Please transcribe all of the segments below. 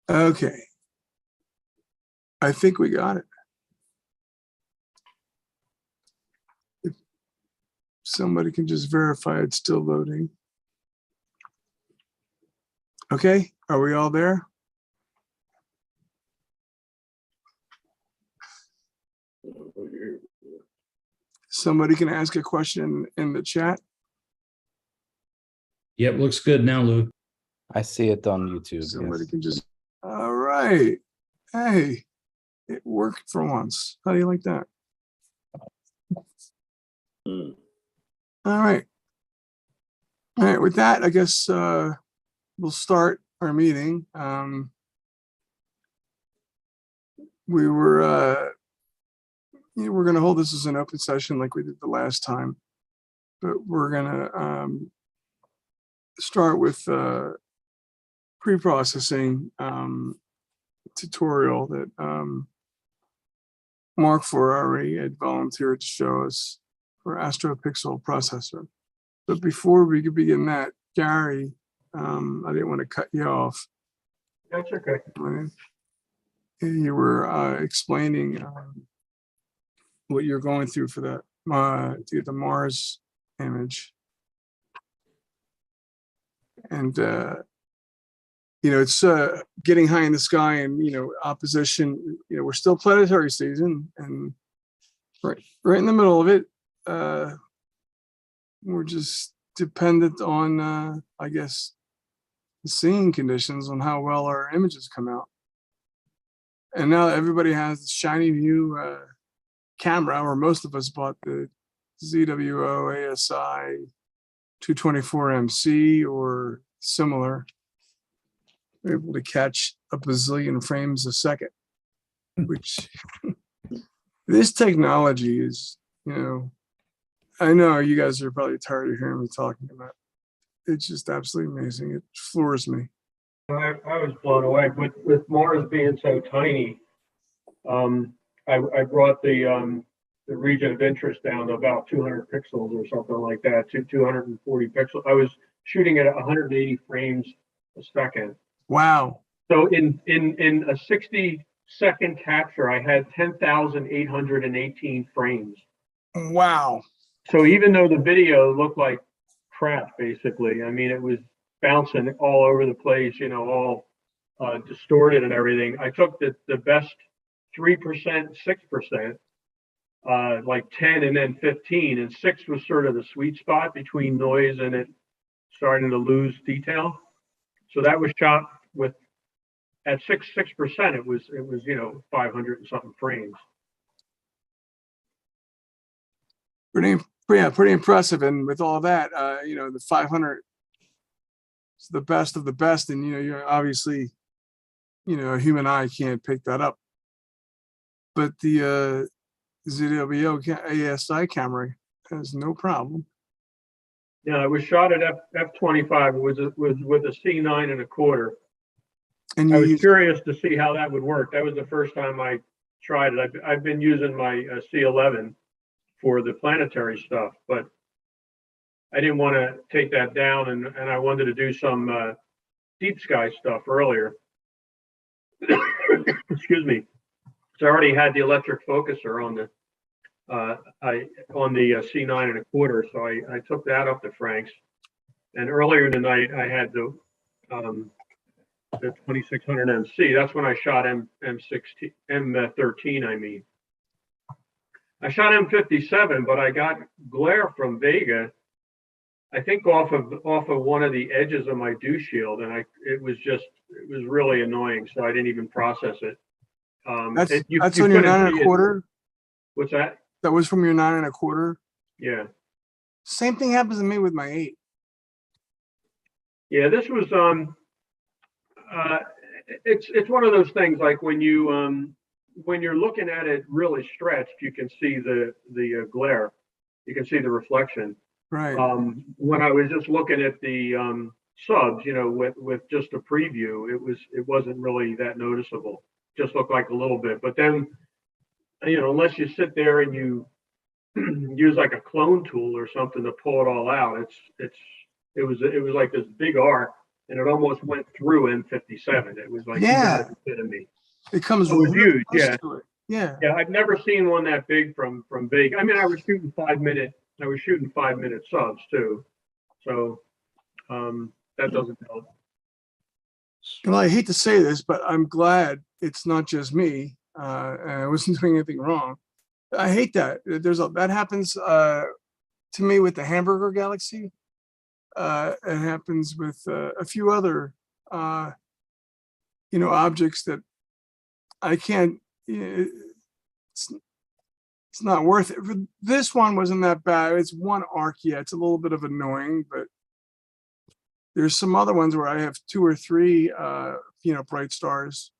Okay. I think we got it. If somebody can just verify it's still loading. Okay, are we all there? Somebody can ask a question in the chat. Yep, looks good now, Luke. I see it on YouTube. Somebody Yes. can just, all right. Hey, it worked for once. How do you like that? All right. All right, with that, I guess we'll start our meeting. We're going to hold this as an open session like we did the last time, but we're going to start with pre-processing tutorial that Mark Ferrari had volunteered to show us for Astropixel processor. But before we could begin that, Gary, I didn't want to cut you off. That's okay. You were explaining what you're going through for that to get the Mars image, and it's getting high in the sky, and opposition. We're still planetary season, and right in the middle of it, we're just dependent on, I guess, the seeing conditions on how well our images come out. And now everybody has this shiny new camera, or most of us bought the ZWO ASI 224MC or similar. We're able to catch a bazillion frames a second, which this technology is, I know you guys are probably tired of hearing me talking about it. It's just absolutely amazing. It floors me. I was blown away with Mars being so tiny. I brought the region of interest down to about 200 pixels or something like that, to 240 pixels. I was shooting at 180 frames a second. Wow. So in a 60-second capture, I had 10,818 frames. Wow. So even though the video looked like crap, basically, I mean, it was bouncing all over the place, all distorted and everything. I took the best 3%, 6%, like 10 and then 15, and 6 was sort of the sweet spot between noise and it starting to lose detail. So that was shot with at 6%. It was 500 and something frames. Pretty impressive. And with all that, the 500 is the best of the best. And, you're obviously, a human eye can't pick that up. But the ZWO ASI camera has no problem. Yeah, it was shot at f/25. It was with a C9.25. And I was curious to see how that would work. That was the first time I tried it. I've been using my C11 for the planetary stuff, but I didn't want to take that down, and I wanted to do some deep sky stuff earlier. Excuse me. So I already had the electric focuser on the C9.25, so I took that up to Frank's. And earlier in the night, I had the 2600 MC. That's when I shot M13. I mean, I shot M57, but I got glare from Vega, I think off of one of the edges of my dew shield, and it was really annoying. So I didn't even process it. That's on your 9.25. What's that? That was from your 9.25. Yeah. Same thing happens to me with my 8. Yeah, this was it's one of those things, like when you're looking at it really stretched, you can see the glare, you can see the reflection. Right. When I was just looking at the subs, with just a preview, it wasn't really that noticeable. Just looked like a little bit, but then, unless you sit there and you use like a clone tool or something to pull it all out, it was like this big arc and it almost went through M57. It was like, you Yeah. gotta be kidding me. It comes It was really huge, close yeah. to it. Yeah. Yeah, I've never seen one that big from Vega. I mean, I was shooting 5-minute subs too. So that doesn't help. Well, I hate to say this, but I'm glad it's not just me. And I wasn't doing anything wrong. I hate that. That happens to me with the Hamburger Galaxy. It happens with a few other objects that I can't. It's not worth it. This one wasn't that bad. It's one arc. Yeah, it's a little bit of annoying, but there's some other ones where I have 2 or 3 bright stars,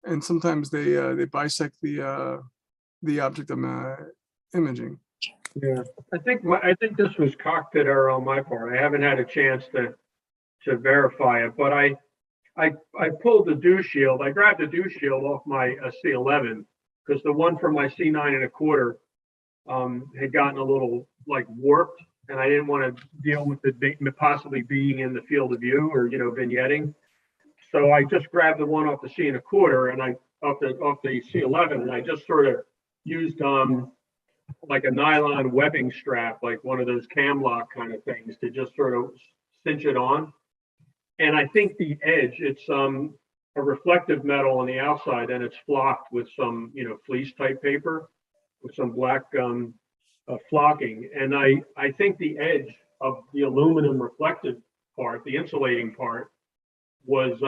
and sometimes they bisect the object I'm imaging. Yeah, I think this was cockpit error on my part. I haven't had a chance to verify it, but I pulled the dew shield. I grabbed the dew shield off my C11 because the one from my C9 1/4 had gotten a little like warped, and I didn't want to deal with it possibly being in the field of view or vignetting. So I just grabbed the one off the C1/4 and off the C11, and I just sort of used like a nylon webbing strap, like one of those cam lock kind of things, to just sort of cinch it on. And I think the edge, it's a reflective metal on the outside, and it's flocked with some fleece type paper with some black flocking. And I think the edge of the aluminum reflective part, the insulating part, was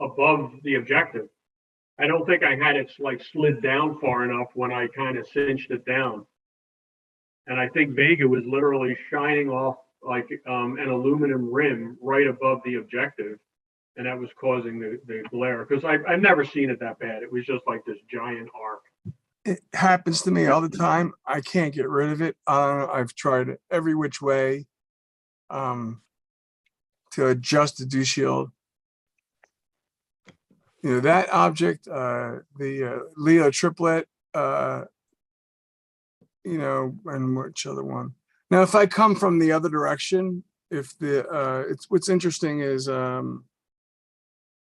above the objective. I don't think I had it like slid down far enough when I kind of cinched it down. And I think Vega was literally shining off like an aluminum rim right above the objective. And that was causing the glare, because I've never seen it that bad. It was just like this giant arc. It happens to me all the time. I can't get rid of it. I've tried it every which way to adjust the dew shield. That object, the Leo triplet, and which other one? Now, if I come from the other direction, what's interesting is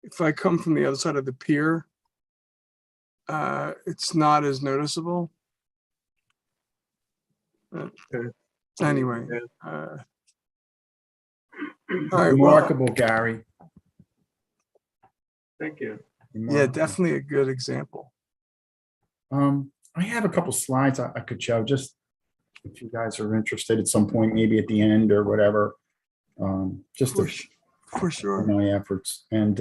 if I come from the other side of the pier, it's not as noticeable. Okay. Anyway, all right. Well, Remarkable, Gary. Thank you. yeah, Remarkable. definitely a good example. I have a couple slides I could show, just if you guys are interested at some point, maybe at the end or whatever. Just to For sure. my efforts. And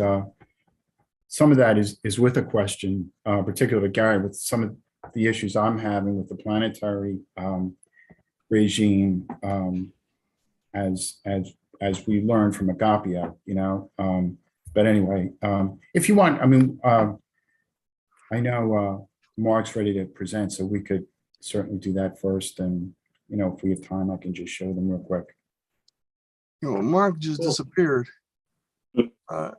some of that is with a question, particularly Gary, with some of the issues I'm having with the planetary regime, as we learned from Agapia, but anyway, if you want, I mean, I know Mark's ready to present, so we could certainly do that first. And, if we have time, I can just show them real quick. Well, Mark just Cool. disappeared. I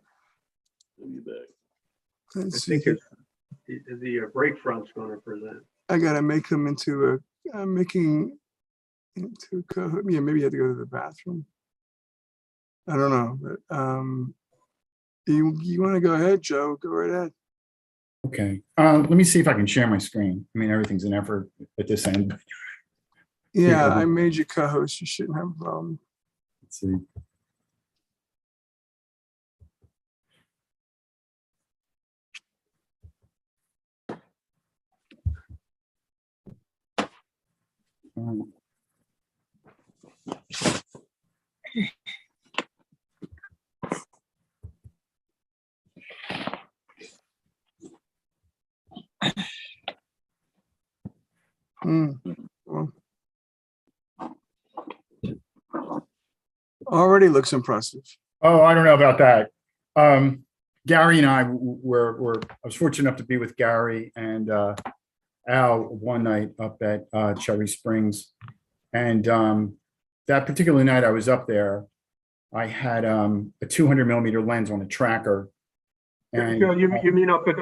Let's see. think the break front's going to present. I gotta make him into yeah, maybe I have to go to the bathroom. I don't know, but you want to go ahead, Joe? Go right ahead. Okay, let me see if I can share my screen. I mean, everything's an effort at this end. Yeah, People- I made you co-host. You shouldn't have a problem. Let's see. Um, Well, already looks impressive. Oh, I don't know about that. Gary and I I was fortunate enough to be with Gary and Al one night up at Cherry Springs. And that particular night I was up there, I had a 200mm lens on a tracker. And You mean up at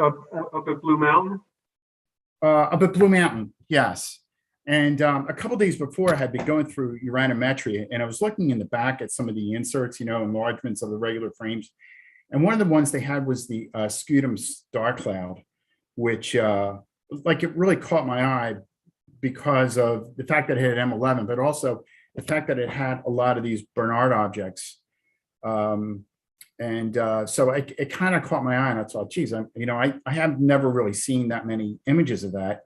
Blue Mountain? up at Blue Mountain, yes. And a couple days before, I had been going through uranometry, and I was looking in the back at some of the inserts, enlargements of the regular frames. And one of the ones they had was the scutum star cloud, which it really caught my eye because of the fact that it had M11, but also the fact that it had a lot of these Barnard objects. So it kind of caught my eye, and I thought, geez, I have never really seen that many images of that.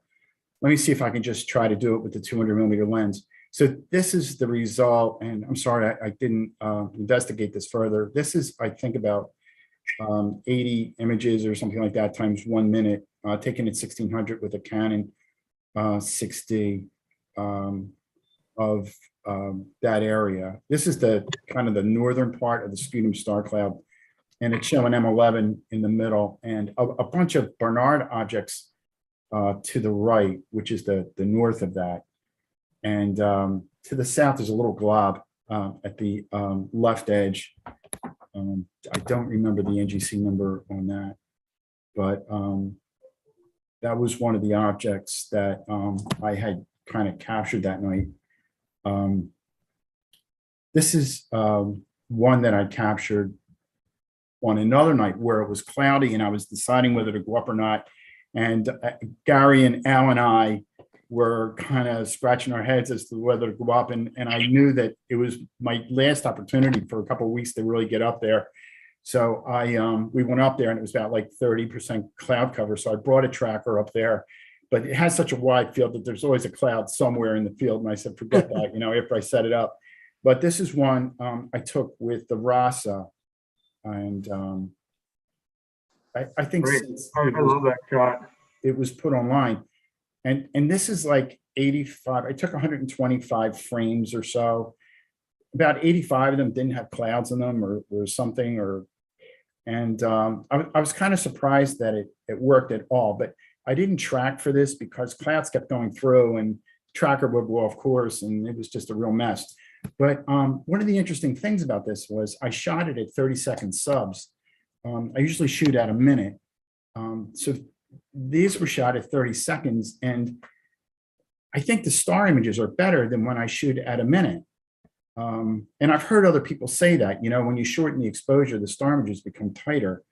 Let me see if I can just try to do it with the 200 millimeter lens. So this is the result, and I'm sorry, I didn't investigate this further. This is, I think, about 80 images or something like that times 1 minute, taken at 1600 with a Canon 6D of that area. This is the kind of the northern part of the sputum star cloud, and it's showing M11 in the middle and a bunch of Barnard objects to the right, which is the north of that. And to the south, there's a little glob at the left edge. I don't remember the NGC number on that, but that was one of the objects that I had kind of captured that night. This is one that I captured on another night where it was cloudy and I was deciding whether to go up or not. And Gary and Al and I were kind of scratching our heads as to whether to go up. And I knew that it was my last opportunity for a couple of weeks to really get up there. So we went up there and it was about like 30% cloud cover. So I brought a tracker up there, but it has such a wide field that there's always a cloud somewhere in the field. And I said, forget that, after I set it up. But this is one I took with the Rasa. And I think since I love that shot. it was put online. And this is like 85. I took 125 frames or so. About 85 of them didn't have clouds in them or something. I was kind of surprised that it worked at all. But I didn't track for this because clouds kept going through and tracker would go off course, and it was just a real mess. But one of the interesting things about this was I shot it at 30-second subs. I usually shoot at a minute. So these were shot at 30 seconds. And I think the star images are better than when I shoot at a minute. And I've heard other people say that, when you shorten the exposure, the star images become tighter.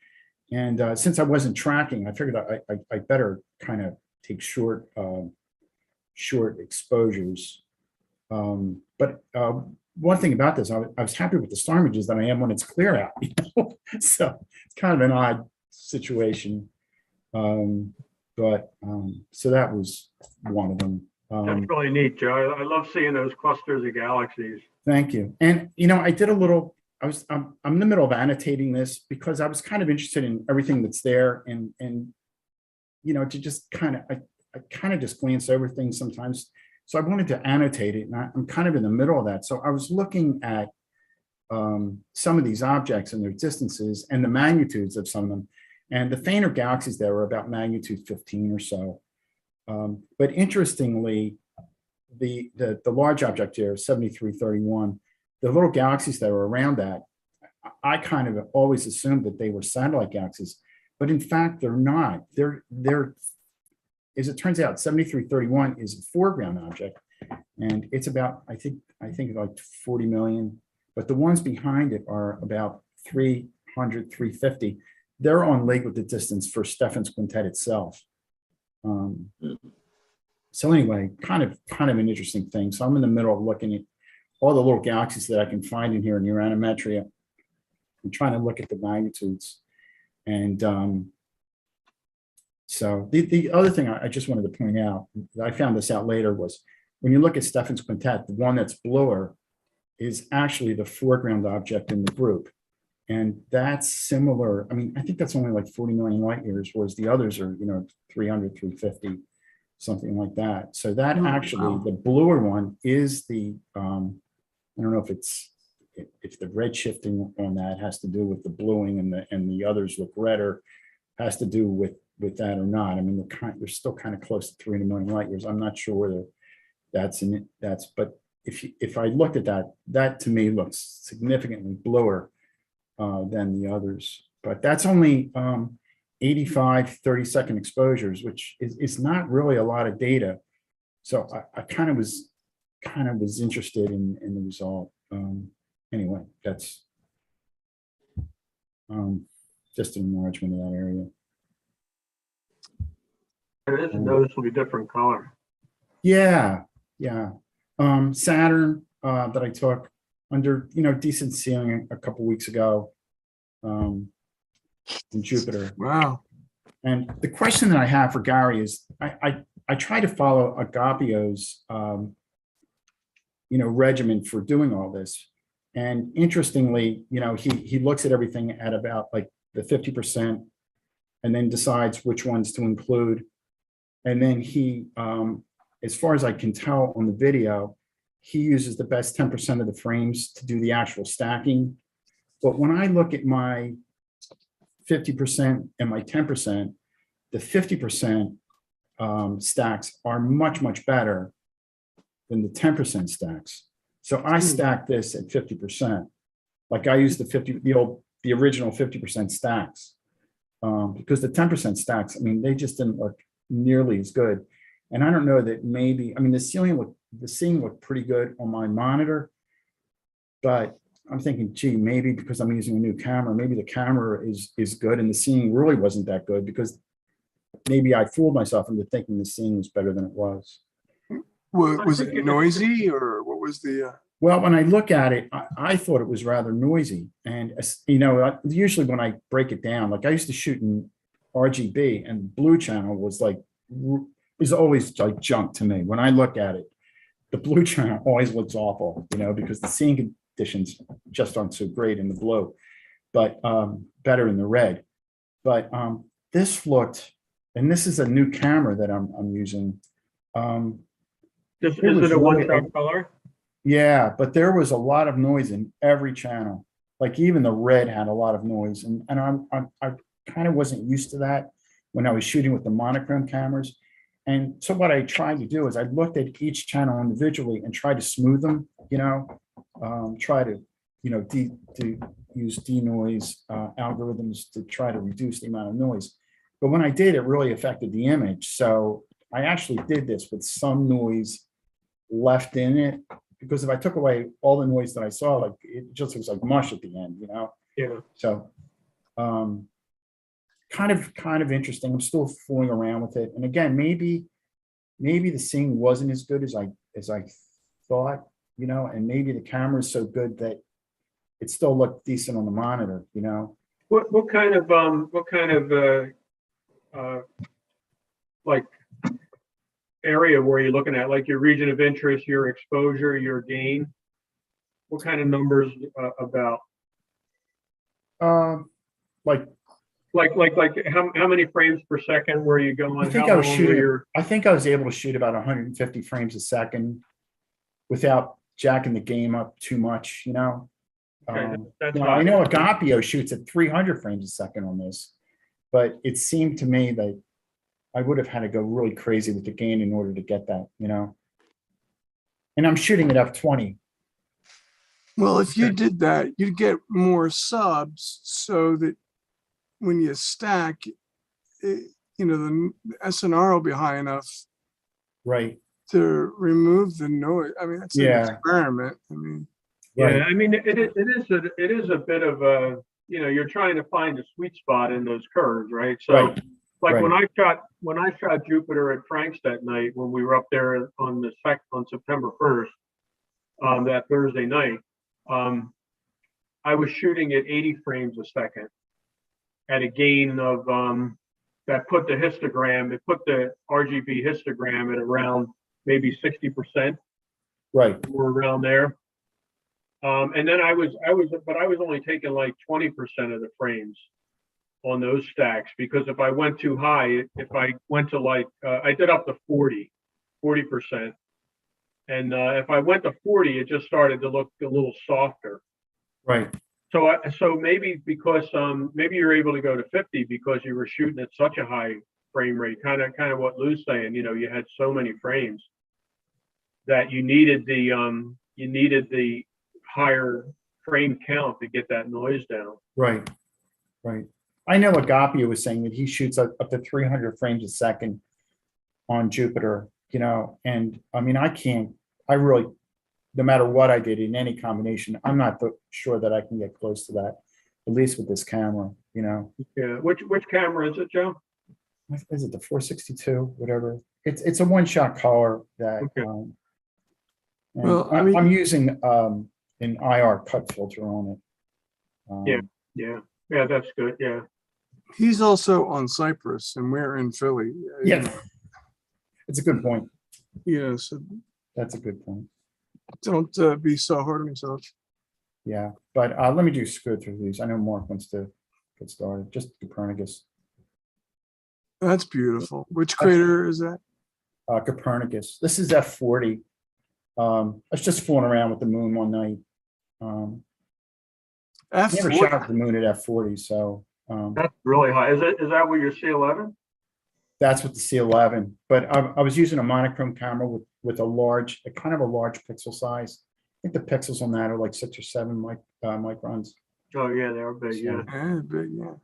And since I wasn't tracking, I figured I better kind of take short exposures. But one thing about this, I was happy with the star images that I am when it's clear out. So it's kind of an odd situation. So that was one of them. That's really neat, Joe. I love seeing those clusters of galaxies. Thank you. And I did a little. I'm in the middle of annotating this because I was kind of interested in everything that's there, and to just kind of I kind of just glance over things sometimes. So I wanted to annotate it, and I'm kind of in the middle of that. So I was looking at some of these objects and their distances and the magnitudes of some of them. And the fainter galaxies there were about magnitude 15 or so. But interestingly, the large object here, 7331, the little galaxies that were around that, I kind of always assumed that they were satellite galaxies, but in fact, they're not. They're as it turns out, 7331 is a foreground object, and it's about, I think like 40 million, but the ones behind it are about 300, 350. They're on leg with the distance for Stephan's quintet itself. So anyway, kind of an interesting thing. So I'm in the middle of looking at all the little galaxies that I can find in here in uranometry. I'm trying to look at the magnitudes. And so the other thing I just wanted to point out, I found this out later, was when you look at Stephan's quintet, the one that's bluer is actually the foreground object in the group. And that's similar. I mean, I think that's only like 40 million light years, whereas the others are, 300, 350, something like that. So that actually, the bluer one is the, I don't know if the red shifting on that has to do with the bluing and the others look redder, has to do with that or not. I mean, they're still kind of close to 300 million light years. I'm not sure whether but if I looked at that to me looks significantly bluer than the others. But that's only 85 30-second exposures, which is not really a lot of data. So I kind of was interested in the result. Anyway, that's just an enlargement of that area. It is a noticeably different color. Yeah, yeah. Saturn that I took under, decent ceiling a couple weeks ago. In Jupiter. Wow. And the question that I have for Gary is, I try to follow Agapio's, regimen for doing all this. And interestingly, he looks at everything at about like the 50% and then decides which ones to include. And then he, as far as I can tell on the video, he uses the best 10% of the frames to do the actual stacking. But when I look at my 50% and my 10%, the 50% stacks are much, much better than the 10% stacks. So I stack this at 50%. Like I use the original 50% stacks because the 10% stacks, I mean, they just didn't look nearly as good. And I don't know that maybe, I mean, the scene looked pretty good on my monitor, but I'm thinking, gee, maybe because I'm using a new camera, maybe the camera is good and the seeing really wasn't that good because maybe I fooled myself into thinking the seeing was better than it was. Was it noisy or what was the? Well, when I look at it, I thought it was rather noisy. And, usually when I break it down, like I used to shoot in RGB and blue channel was always like junk to me. When I look at it, the blue channel always looks awful, because the seeing conditions just aren't so great in the blue, but better in the red. But this looked, and this is a new camera that I'm using. Is it a one-shot color? Yeah, but there was a lot of noise in every channel. Like even the red had a lot of noise, and I kind of wasn't used to that when I was shooting with the monochrome cameras. And so what I tried to do is I looked at each channel individually and tried to smooth them, try to, use denoise algorithms to try to reduce the amount of noise. But when I did, it really affected the image. So I actually did this with some noise left in it, because if I took away all the noise that I saw, like it just looks like mush at the end, Yeah. So kind of interesting. I'm still fooling around with it. And again, maybe the seeing wasn't as good as I thought, and maybe the camera is so good that it still looked decent on the monitor, What kind of like area were you looking at? Like your region of interest, your exposure, your gain? What kind of numbers about? Like how many frames per second were you going? I think I was able to shoot about 150 frames a second without jacking the game up too much, Okay, that's I know Agapio shoots at 300 frames a second on this, but it seemed to me that I would have had to go really crazy with the gain in order to get that, and I'm shooting at f20. Well, if you did that, you'd get more subs so that when you stack, the SNR will be high enough Right. to remove the noise. I mean, that's an experiment. I mean, Right. Yeah, I mean, it is a bit of a, you're trying to find a sweet spot in those curves, right? So Right. like Right. when I shot Jupiter at Frank's that night, when we were up there on September 1st, that Thursday night, I was shooting at 80 frames a second at a gain of, that put the RGB histogram at around maybe 60%. Right. Or around there. And then I was only taking like 20% of the frames on those stacks, because if I went too high, if I went to like, I did up to 40%. And if I went to 40, it just started to look a little softer. Right. So maybe because maybe you're able to go to 50 because you were shooting at such a high frame rate, kind of what Lou's saying, you had so many frames that you needed the higher frame count to get that noise down. Right. Right. I know Agapio was saying that he shoots up to 300 frames a second on Jupiter. you know, and I mean, I really, no matter what I did in any combination, I'm not sure that I can get close to that, at least with this camera, you know. Yeah. Which camera is it, Joe? What is it, the 462, whatever? It's a one-shot color that, Okay. and Well, I mean- I'm using an IR cut filter on it. Yeah. Yeah, that's good. Yeah. He's also on Cyprus and we're in Philly. Yeah, it's a good point. You know, so That's a good point. don't be so hard on yourself. Yeah, but let me just go through these. I know Mark wants to get started. Just Copernicus. That's beautiful. Which crater is that? Copernicus. This is F40. I was just fooling around with the moon one night. Never F40. shot the moon at F40, so That's really high. Is that what your C11? that's with the C11. But I was using a monochrome camera with a large, a kind of a large pixel size. I think the pixels on that are like 6 or 7 microns. Oh yeah, they're big. Yeah. Yeah, big, yeah.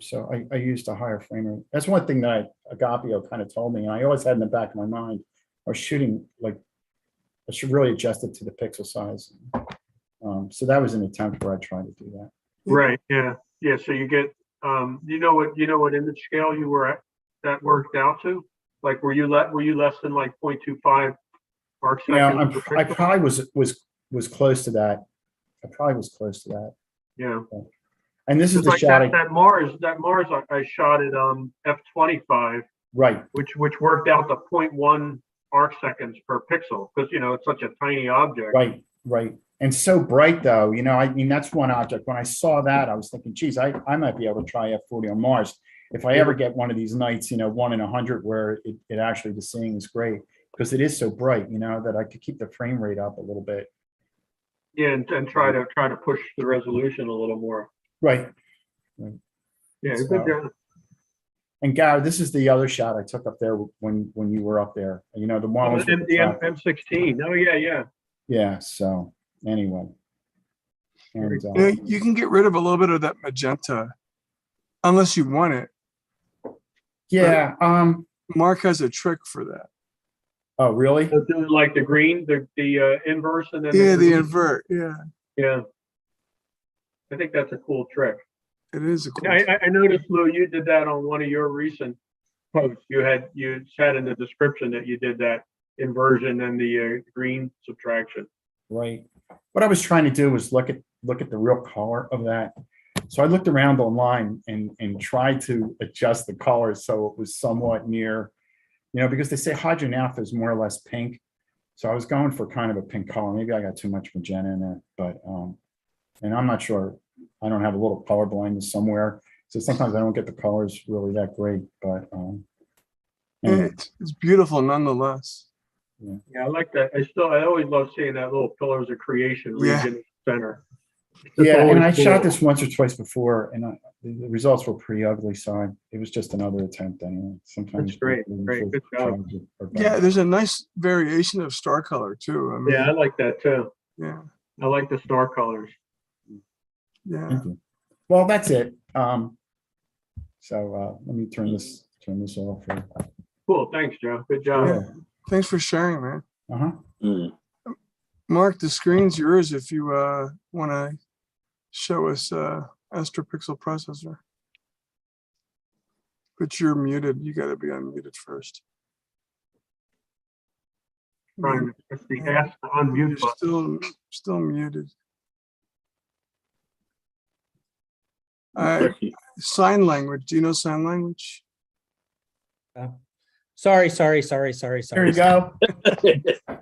So I used a higher frame rate. That's one thing that Agapio kind of told me, and I always had in the back of my mind. I was shooting like I should really adjust it to the pixel size. So that was an attempt where I tried to do that. Right. Yeah. Yeah. So you get, you know what image scale you were at that worked out to? Like, were you less than like 0.25 arc You know, seconds per I pixel? probably was close to that. I probably was close to that. Yeah. And this is It's the like shot. that Mars I shot at f/25, Right. which worked out to 0.1 arc seconds per pixel because you know it's such a tiny object. Right. Right. And so bright though, you know, I mean, that's one object. When I saw that, I was thinking, geez, I might be able to try F40 on Mars. If I ever get one of these nights, you know, 1 in 100 where it actually, the seeing is great because it is so bright, you know, that I could keep the frame rate up a little bit. Yeah, and try to push the resolution a little more. Right. Yeah, So- good job. And Gary, this is the other shot I took up there when you were up there. You know, the one was with the The traffic. M16. Oh yeah, yeah. Yeah. So anyway, and You know, you can get rid of a little bit of that magenta unless you want it. yeah. Mark has a trick for that. Oh, really? So do like the green, the inverse, and then Yeah, the invert. Yeah, yeah. I think that's a cool trick. it is a cool. I noticed, Lou, you did that on one of your recent posts. You said in the description that you did that inversion and the green subtraction. Right. What I was trying to do was look at the real color of that. So I looked around online and tried to adjust the color so it was somewhat near, you know, because they say hydrogen alpha is more or less pink. So I was going for kind of a pink color. Maybe I got too much magenta in it, but and I'm not sure. I don't have a little color blindness somewhere. So sometimes I don't get the colors really that great, but anyway. It's beautiful nonetheless. Yeah, I like that. I always love seeing that little pillars of creation Yeah. region in the center. It's Yeah, and always I cool. shot this once or twice before, and the results were pretty ugly. So it was just another attempt anyway. Sometimes That's great, great, good job. Yeah, there's a nice variation of star color too. I mean, Yeah, I like that too. yeah, I like the star colors. yeah. Thank you. Well, that's it. So let me turn this off here. Cool. Thanks, Joe. Good job. Yeah. Thanks for sharing, man. Uh-huh. Mark, the screen's yours if you want to show us Astropixel processor. But you're muted. You got to be unmuted first. Trying to press the ask to unmute You're button. still muted. Sign language. Do you know sign language? Sorry. There you go.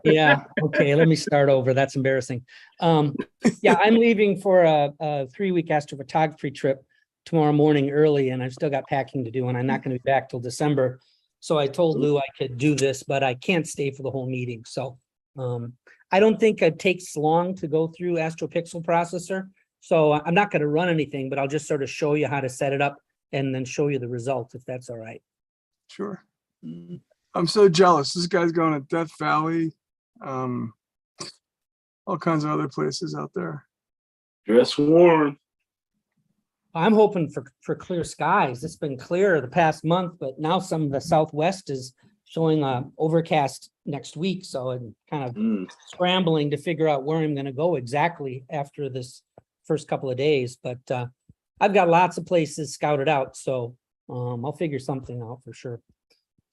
Yeah, okay, let me start over. That's embarrassing. Yeah, I'm leaving for a 3-week astrophotography trip tomorrow morning early, and I've still got packing to do, and I'm not going to be back till December. So I told Lou I could do this, but I can't stay for the whole meeting. So I don't think it takes long to go through Astropixel processor. So I'm not going to run anything, but I'll just sort of show you how to set it up and then show you the results, if that's all right. Sure. I'm so jealous. This guy's going to Death Valley, all kinds of other places out there. Dress warm. I'm hoping for clear skies. It's been clear the past month, but now some of the Southwest is showing overcast next week, so I'm kind of Mm. scrambling to figure out where I'm gonna go exactly after this first couple of days, but I've got lots of places scouted out, so I'll figure something out for sure.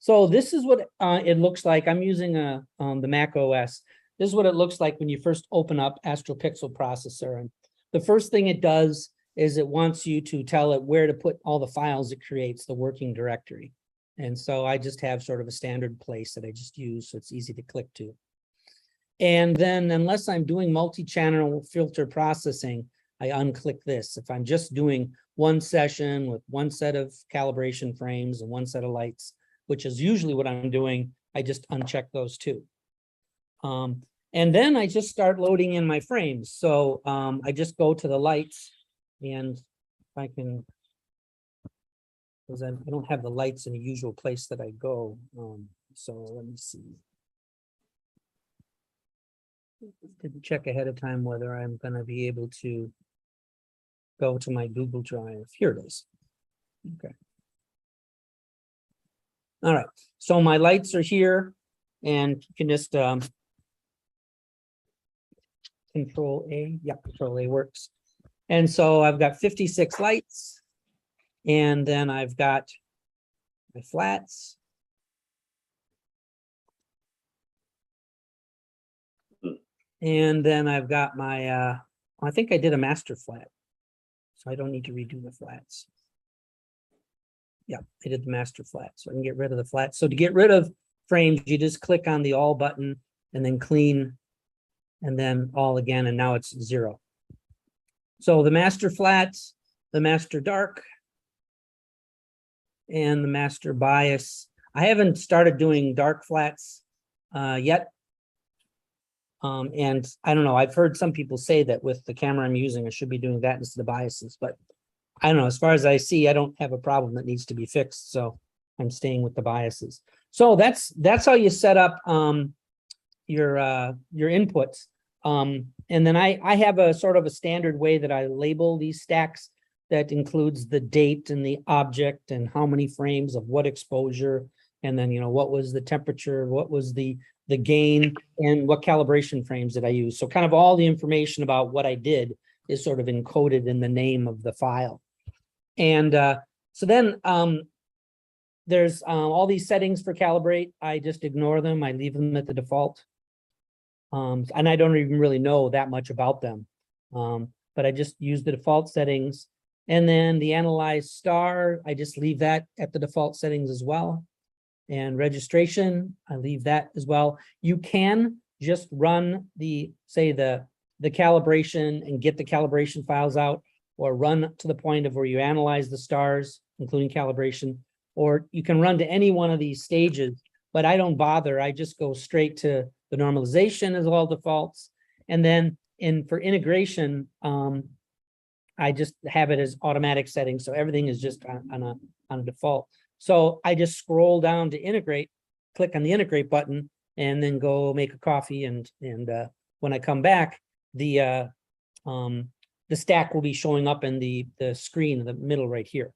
So this is what it looks like. I'm using the Mac OS. This is what it looks like when you first open up Astropixel processor. And the first thing it does is it wants you to tell it where to put all the files it creates, the working directory. And so I just have sort of a standard place that I just use, so it's easy to click to. And then unless I'm doing multi-channel filter processing, I unclick this. If I'm just doing one session with one set of calibration frames and one set of lights, which is usually what I'm doing, I just uncheck those two. And then I just start loading in my frames. So I just go to the lights, and if I can, because I don't have the lights in the usual place that I go. So let me see. Didn't check ahead of time whether I'm going to be able to go to my Google Drive. Here it is. Okay. All right. So my lights are here, and you can just Control A. Yeah, Control A works. And so I've got 56 lights, and then I've got my flats. And then I've got my, I think I did a master flat, so I don't need to redo the flats. Yeah, I did the master flat, so I can get rid of the flats. So to get rid of frames, you just click on the all button and then clean, and then all again, and now it's 0. So the master flats, the master dark, and the master bias. I haven't started doing dark flats yet. And I don't know, I've heard some people say that with the camera I'm using, I should be doing that instead of biases, but I don't know, as far as I see, I don't have a problem that needs to be fixed, so I'm staying with the biases. So that's how you set up your inputs. And then I have a sort of a standard way that I label these stacks that includes the date and the object and how many frames of what exposure, and then, you know, what was the temperature, what was the gain, and what calibration frames did I use. So kind of all the information about what I did is sort of encoded in the name of the file. And so then there's all these settings for calibrate. I just ignore them. I leave them at the default. And I don't even really know that much about them. But I just use the default settings. And then the analyze star, I just leave that at the default settings as well. And registration, I leave that as well. You can just run the calibration and get the calibration files out, or run to the point of where you analyze the stars, including calibration, or you can run to any one of these stages, but I don't bother. I just go straight to the normalization as all defaults. And then for integration, I just have it as automatic settings. So everything is just on a default. So I just scroll down to integrate, click on the integrate button, and then go make a coffee. And when I come back, the stack will be showing up in the screen in the middle right here.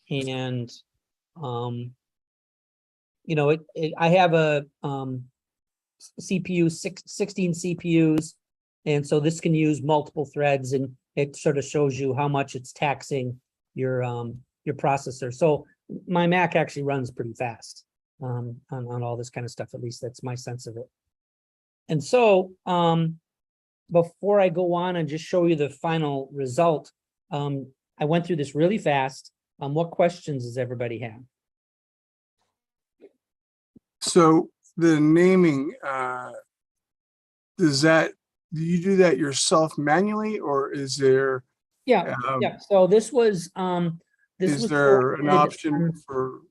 And you know, I have a CPU, 16 CPUs, and so this can use multiple threads, and it sort of shows you how much it's taxing your processor. So my Mac actually runs pretty fast on all this kind of stuff. At least that's my sense of it. And so before I go on and just show you the final result, I went through this really fast. What questions does everybody have? So the naming, do you do that yourself manually, or is there? Yeah, yeah. So this was Is there an option for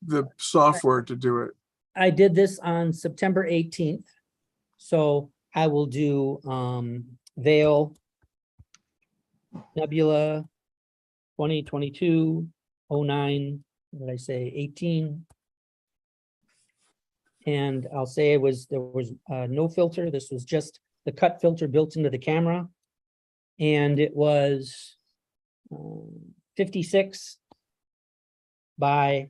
the software to do it? I did this on September 18th. So I will do Veil, Nebula, 2022, 09, what did I say, 18. And I'll say there was no filter. This was just the cut filter built into the camera. And it was 56 by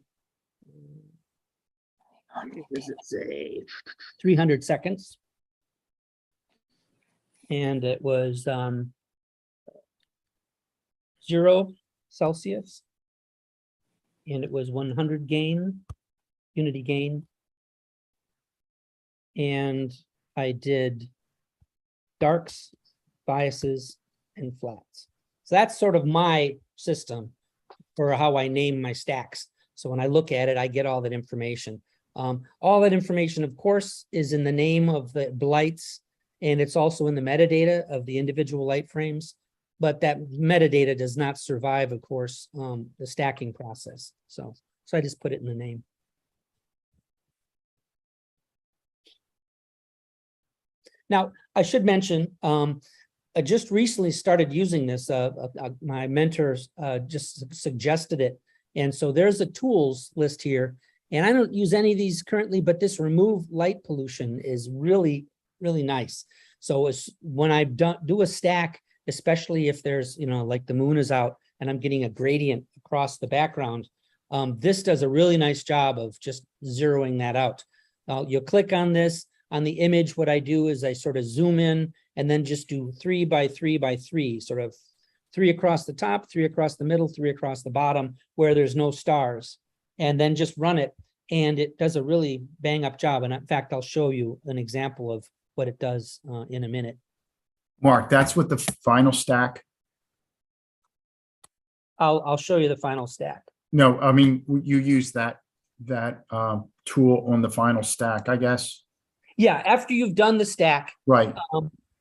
what does it say? 300 seconds. And it was 0 Celsius. And it was 100 gain, unity gain. And I did darks, biases, and flats. So that's sort of my system for how I name my stacks. So when I look at it, I get all that information. All that information, of course, is in the name of the lights, and it's also in the metadata of the individual light frames. But that metadata does not survive, of course, the stacking process. So I just put it in the name. Now, I should mention, I just recently started using this. My mentors just suggested it. And so there's a tools list here. And I don't use any of these currently, but this remove light pollution is really, really nice. So when I do a stack, especially if there's, like the moon is out and I'm getting a gradient across the background, this does a really nice job of just zeroing that out. You'll click on this. On the image, what I do is I sort of zoom in and then just do 3 by 3 by 3, sort of 3 across the top, 3 across the middle, 3 across the bottom where there's no stars, and then just run it. And it does a really bang up job. And in fact, I'll show you an example of what it does in a minute. Mark, that's what the final stack. I'll show you the final stack. No, I mean, you use that tool on the final stack, I guess. Yeah, after you've done the stack, Right.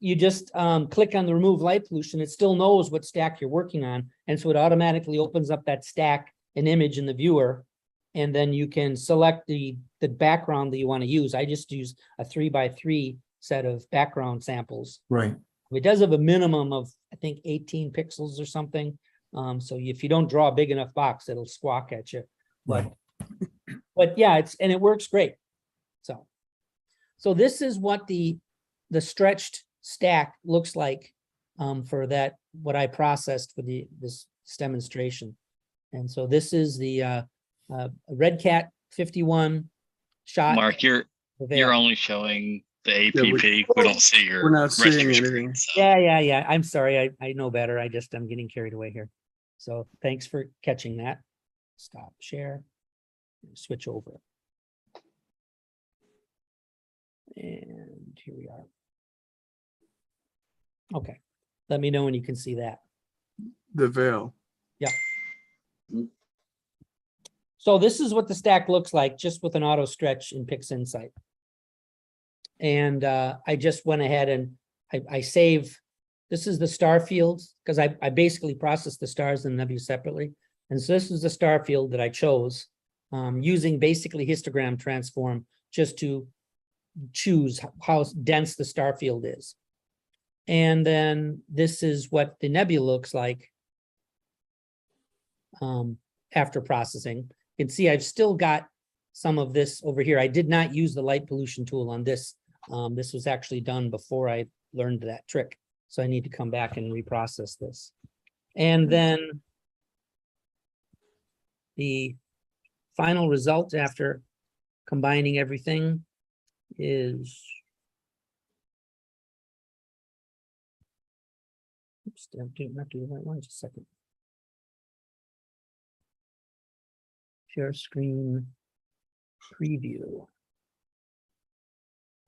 you just click on the remove light pollution. It still knows what stack you're working on. And so it automatically opens up that stack, an image in the viewer. And then you can select the background that you want to use. I just use a 3 by 3 set of background samples. Right. It does have a minimum of, I think, 18 pixels or something. So if you don't draw a big enough box, it'll squawk at you. Right. But yeah, it works great. So this is what the stretched stack looks like for that, what I processed for this demonstration. And so this is the Red Cat 51 shot. Mark, you're available. only showing the APP. Yeah, we don't see your we're not rest of seeing your anything. screen. So. Yeah. I'm sorry. I know better. I'm getting carried away here. So thanks for catching that. Stop share. Switch over. And here we are. Okay. Let me know when you can see that. The veil. So this is what the stack looks like just with an auto stretch in PixInsight. And I just went ahead and I save. This is the star fields because I basically process the stars and nebula separately. And so this is the star field that I chose using basically histogram transform just to choose how dense the star field is. And then this is what the nebula looks like after processing. You can see I've still got some of this over here. I did not use the light pollution tool on this. This was actually done before I learned that trick. So I need to come back and reprocess this. And then the final result after combining everything is, oops, I'm not doing the right one, just a second. Share screen preview.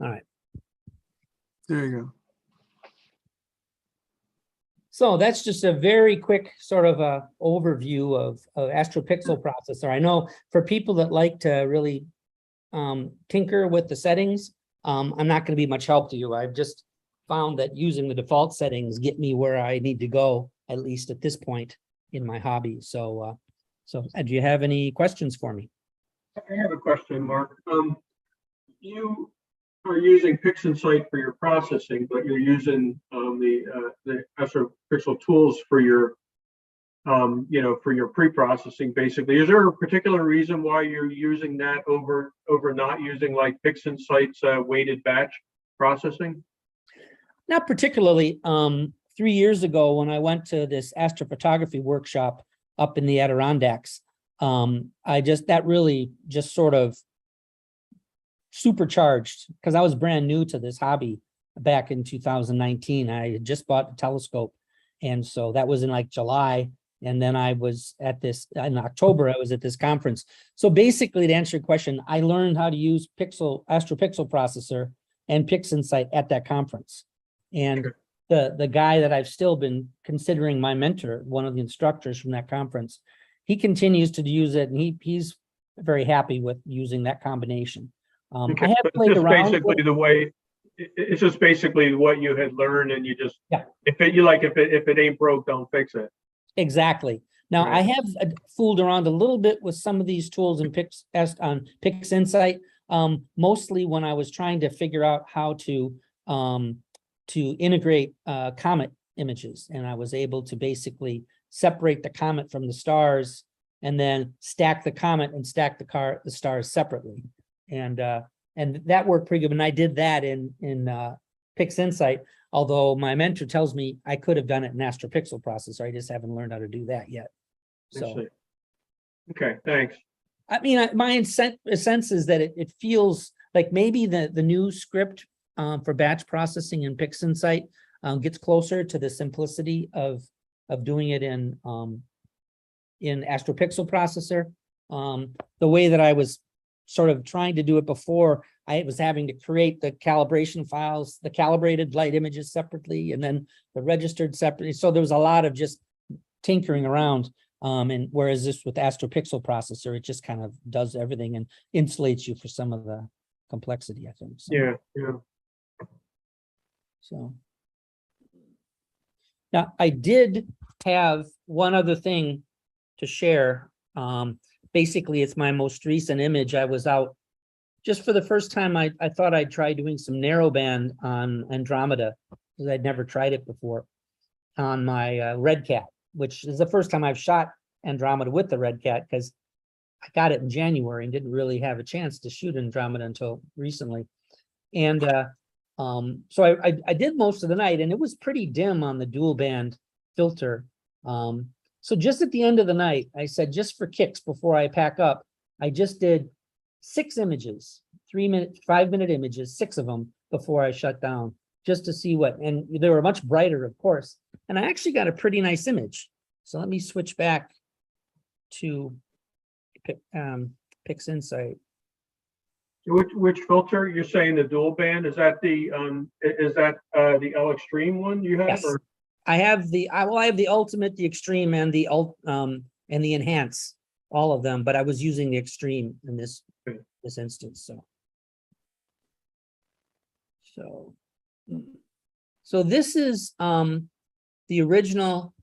All right. There you go. So that's just a very quick sort of a overview of Astropixel processor. I know for people that like to really tinker with the settings, I'm not going to be much help to you. I've just found that using the default settings get me where I need to go, at least at this point in my hobby. So, do you have any questions for me? I have a question, Mark. You are using PixInsight for your processing, but you're using the Astropixel tools for your for your pre-processing. Basically, is there a particular reason why you're using that over not using like PixInsight's weighted batch processing? Not particularly. 3 years ago, when I went to this astrophotography workshop up in the Adirondacks, that really just sort of supercharged because I was brand new to this hobby back in 2019. I had just bought a telescope. And so that was in like July. And then I was at this in October, I was at this conference. So basically, to answer your question, I learned how to use Astropixel processor and PixInsight at that conference. And the guy that I've still been considering my mentor, one of the instructors from that conference, he continues to use it, and he's very happy with using that combination. Okay, I have so it's played just around. basically the way, it's just basically what you had learned, and you just, Yeah. if it ain't broke, don't fix it. Exactly. Now, I Right. have fooled around a little bit with some of these tools in PixInsight, mostly when I was trying to figure out how to integrate comet images, and I was able to basically separate the comet from the stars, and then stack the comet and stack the stars separately, and that worked pretty good. And I did that in PixInsight. Although my mentor tells me I could have done it in Astropixel processor, I just haven't learned how to do that yet. I So, see. Okay, thanks. I mean, my sense is that it feels like maybe the new script for batch processing in PixInsight gets closer to the simplicity of doing it in Astropixel processor. The way that I was sort of trying to do it before, I was having to create the calibration files, the calibrated light images separately, and then the registered separately. So there was a lot of just tinkering around. And whereas this with Astropixel processor, it just kind of does everything and insulates you for some of the complexity, I think. So, Yeah. so. Now, I did have one other thing to share. Basically, it's my most recent image. I was out just for the first time. I thought I'd try doing some narrowband on Andromeda because I'd never tried it before on my Red Cat, which is the first time I've shot Andromeda with the Red Cat, because I got it in January and didn't really have a chance to shoot Andromeda until recently. And so I did most of the night, and it was pretty dim on the dual band filter. So just at the end of the night, I said, just for kicks before I pack up, I just did 6 images, 5-minute images, 6 of them before I shut down, just to see what, and they were much brighter, of course. And I actually got a pretty nice image. So let me switch back to PixInsight. Which filter? You're saying the dual band? Is that the L Extreme one you have? Yes. Or I have the ultimate, the extreme, and the enhance, all of them, but I was using the extreme in this instance. So this is the original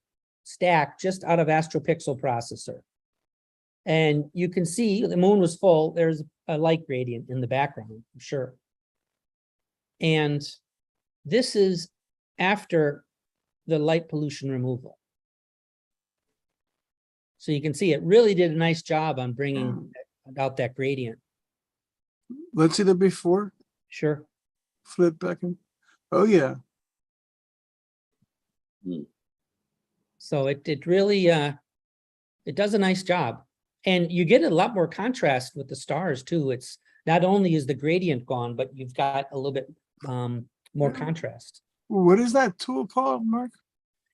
stack just out of Astropixel processor. And you can see the moon was full. There's a light gradient in the background, I'm sure. And this is after the light pollution removal. So you can see it really did a nice job on bringing out that gradient. Let's see the before. Sure. Flip back in. Oh yeah. So it really it does a nice job. And you get a lot more contrast with the stars too. It's not only is the gradient gone, but you've got a little bit more contrast. What is that tool called, Mark?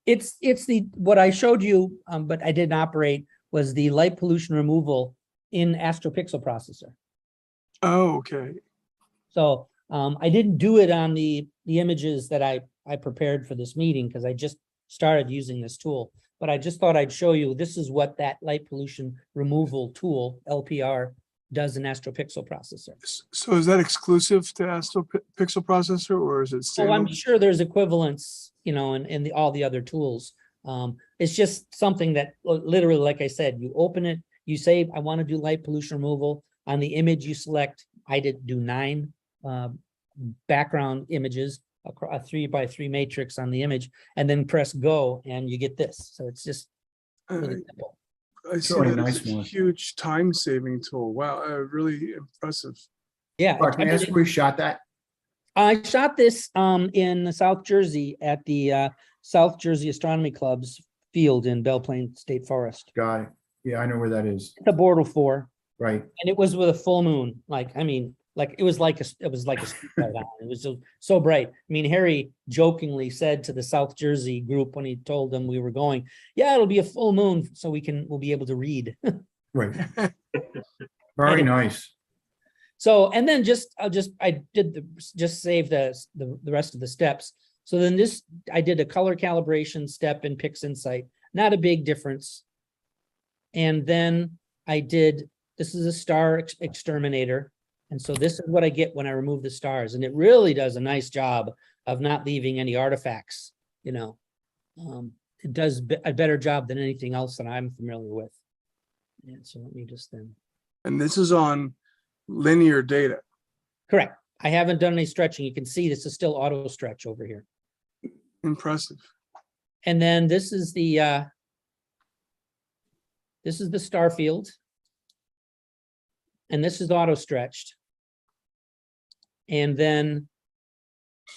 It's the what I showed you, but I didn't operate, was the light pollution removal in Astropixel processor. Oh, okay. So I didn't do it on the images that I prepared for this meeting because I just started using this tool. But I just thought I'd show you, this is what that light pollution removal tool, LPR, does in Astropixel processor. So is that exclusive to Astropixel processor, or is it Oh, I'm standalone? sure there's equivalents, in all the other tools. It's just something that literally, like I said, you open it, you say, I want to do light pollution removal. On the image you select, I did do 9 background images, a 3x3 matrix on the image, and then press go, and you get this. So it's just really simple. I see Really that nice it's a one. huge time-saving tool. Wow, really impressive. Yeah. Mark, can I ask where you shot that? I shot this in South Jersey at the South Jersey Astronomy Club's field in Belle Plaine State Forest. Got it. Yeah, I know where that is. The Bortle 4, Right. and it was with a full moon. Like, I mean, like it was like a streetlight on. It was so bright. I mean, Harry jokingly said to the South Jersey group when he told them we were going, "Yeah, it'll be a full moon, so we'll be able to read." Right. Very nice. So, and then I did just save the rest of the steps. So then I did a color calibration step in PixInsight, not a big difference. And then this is a star exterminator. And so this is what I get when I remove the stars. And it really does a nice job of not leaving any artifacts, it does a better job than anything else that I'm familiar with. And so let me just then. And this is on linear data. Correct. I haven't done any stretching. You can see this is still auto stretch over here. Impressive. And then this is the star field. And this is auto stretched. And then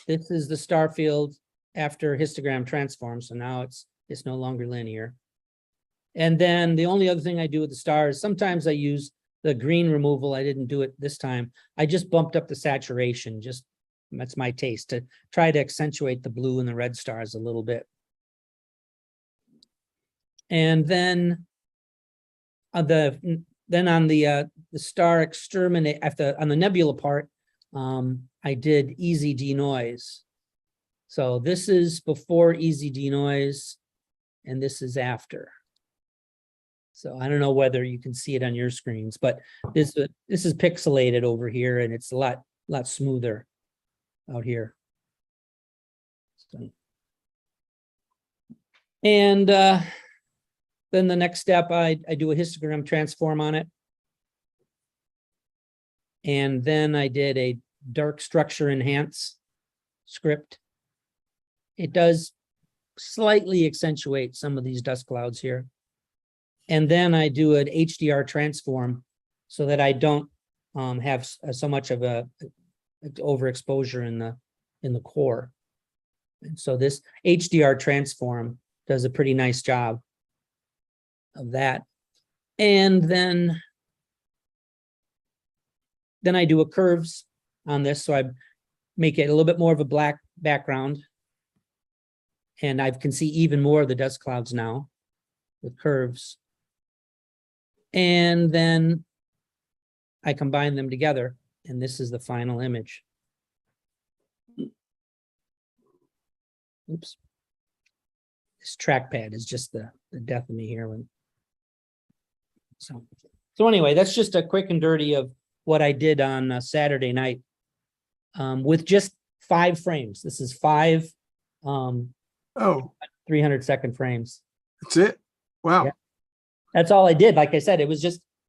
this is the star field after histogram transform. So now it's no longer linear. And then the only other thing I do with the stars, sometimes I use the green removal. I didn't do it this time. I just bumped up the saturation. That's my taste, to try to accentuate the blue and the red stars a little bit. And then on the star exterminate on the nebula part, I did easy denoise. So this is before easy denoise, and this is after. So I don't know whether you can see it on your screens, but this is pixelated over here, and it's a lot smoother out here. So. And then the next step, I do a histogram transform on it. And then I did a dark structure enhance script. It does slightly accentuate some of these dust clouds here. And then I do an HDR transform so that I don't have so much of a overexposure in the core. And so this HDR transform does a pretty nice job of that. And then I do a curves on this. So I make it a little bit more of a black background. And I can see even more of the dust clouds now with curves. And then I combine them together, and this is the final image. Oops. This trackpad is just the death of me here. So anyway, that's just a quick and dirty of what I did on Saturday night with just 5 frames. This is 5 300-second frames. That's it. Wow. Yeah. That's all I did. Like I said,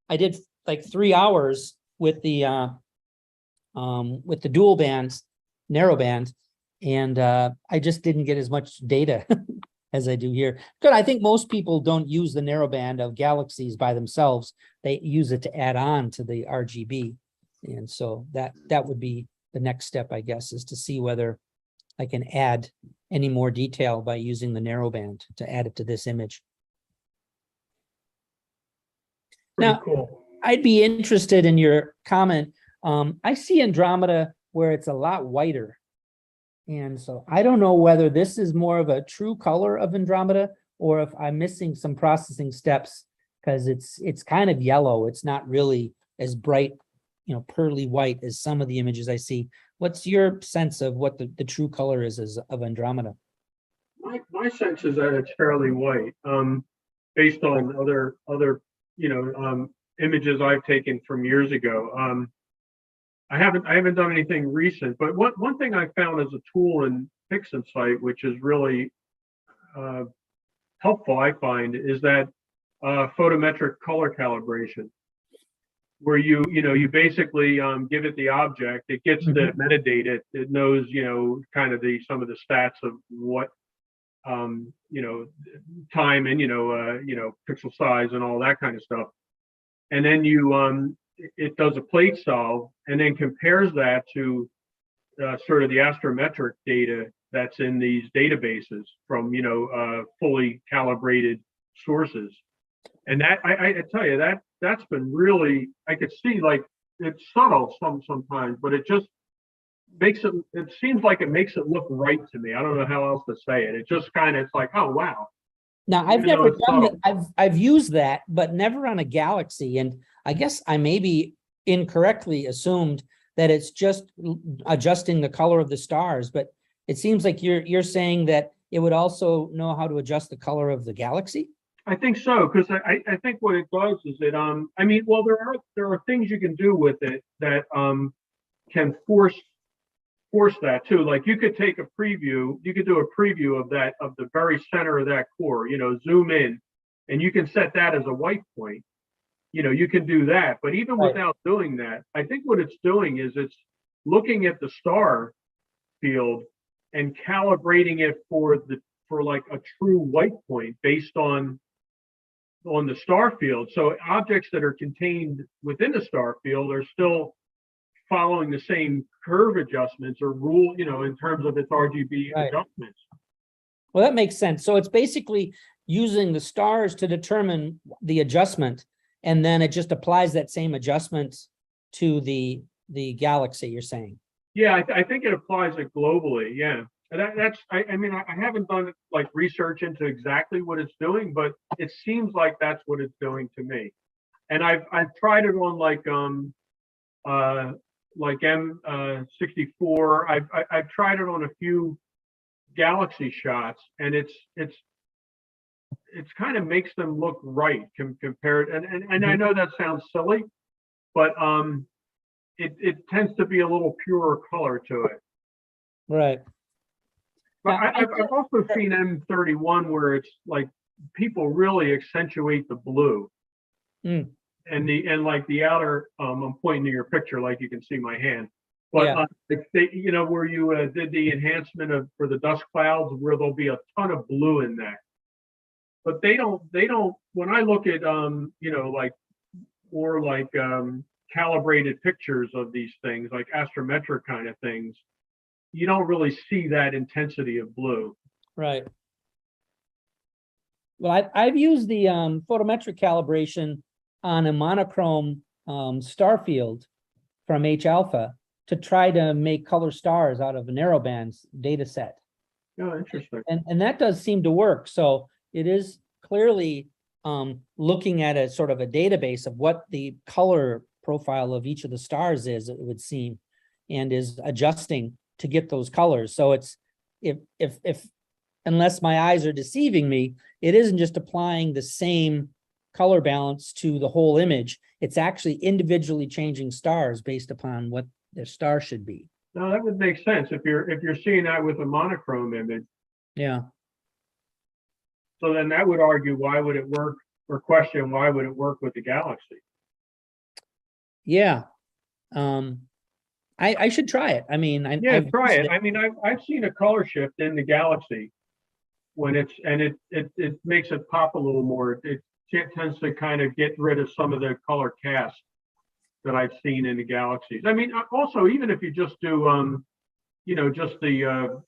I did like 3 hours with the dual bands, narrow band, and I just didn't get as much data as I do here. Good. I think most people don't use the narrow band of galaxies by themselves. They use it to add on to the RGB. And so that would be the next step, I guess, is to see whether I can add any more detail by using the narrow band to add it to this image. Now, cool. I'd be interested in your comment. I see Andromeda where it's a lot whiter. And so I don't know whether this is more of a true color of Andromeda or if I'm missing some processing steps, because it's kind of yellow. It's not really as bright, pearly white as some of the images I see. What's your sense of what the true color is of Andromeda? My sense is that it's fairly white, based on other images I've taken from years ago. I haven't done anything recent, but one thing I found as a tool in PixInsight, which is really helpful, I find, is that photometric color calibration, where you basically give it the object, it gets the metadata, it knows kind of some of the stats of what time and pixel size and all that kind of stuff, and then it does a plate solve and then compares that to sort of the astrometric data that's in these databases from fully calibrated sources. And that I tell you, that's been really, I could see, like, it's subtle sometimes, but it just makes it, it seems like it makes it look right to me. I don't know how else to say it. It just kind of, it's like, oh, wow. Now, I've Even though never it's done that. subtle. I've used that, but never on a Galaxy. And I guess I maybe incorrectly assumed that it's just adjusting the color of the stars, but it seems like you're saying that it would also know how to adjust the color of the galaxy? I think so, because I think what it does is it, I mean, well, there are things you can do with it that can force that too. Like you could take a preview, you could do a preview of that, of the very center of that core, you know, zoom in, and you can set that as a white point. You know, you can do that, but even Right. without doing that, I think what it's doing is it's looking at the star field and calibrating it for like a true white point based on the star field. So objects that are contained within the star field are still following the same curve adjustments or rule, you know, in terms of its RGB Right. adjustments. Well, that makes sense. So it's basically using the stars to determine the adjustment, and then it just applies that same adjustment to the galaxy, you're saying? Yeah, I think it applies it globally. Yeah. And I mean, I haven't done like research into exactly what it's doing, but it seems like that's what it's doing to me. And I've tried it on like M64. I've tried it on a few Galaxy shots, and it's kind of makes them look right compared. And I know that sounds silly, but it tends to be a little purer color to it. Right. But Yeah, I've also seen M31 where it's like people really accentuate the blue. Mm. And like the outer, I'm pointing to your picture, like you can see my hand. But Yeah. you know, where you did the enhancement for the dust clouds, where there'll be a ton of blue in that. But they don't. When I look at you know, like more like calibrated pictures of these things, like astrometric kind of things, you don't really see that intensity of blue. Right. Well, I've used the photometric calibration on a monochrome star field from H alpha to try to make color stars out of a narrowband data set. Oh, interesting. And that does seem to work. So it is clearly looking at a sort of a database of what the color profile of each of the stars is, it would seem, and is adjusting to get those colors. So it's if unless my eyes are deceiving me, it isn't just applying the same color balance to the whole image. It's actually individually changing stars based upon what their star should be. No, that would make sense if you're seeing that with a monochrome image. Yeah. So then that would argue, why would it work, or question why would it work with the Galaxy? Yeah. I should try it. I mean, Yeah, I've try used it. I mean, I've seen a color shift in the Galaxy when it makes it pop a little more. It tends to kind of get rid of some of the color cast that I've seen in the Galaxies. I mean, also, even if you just do, you know, just the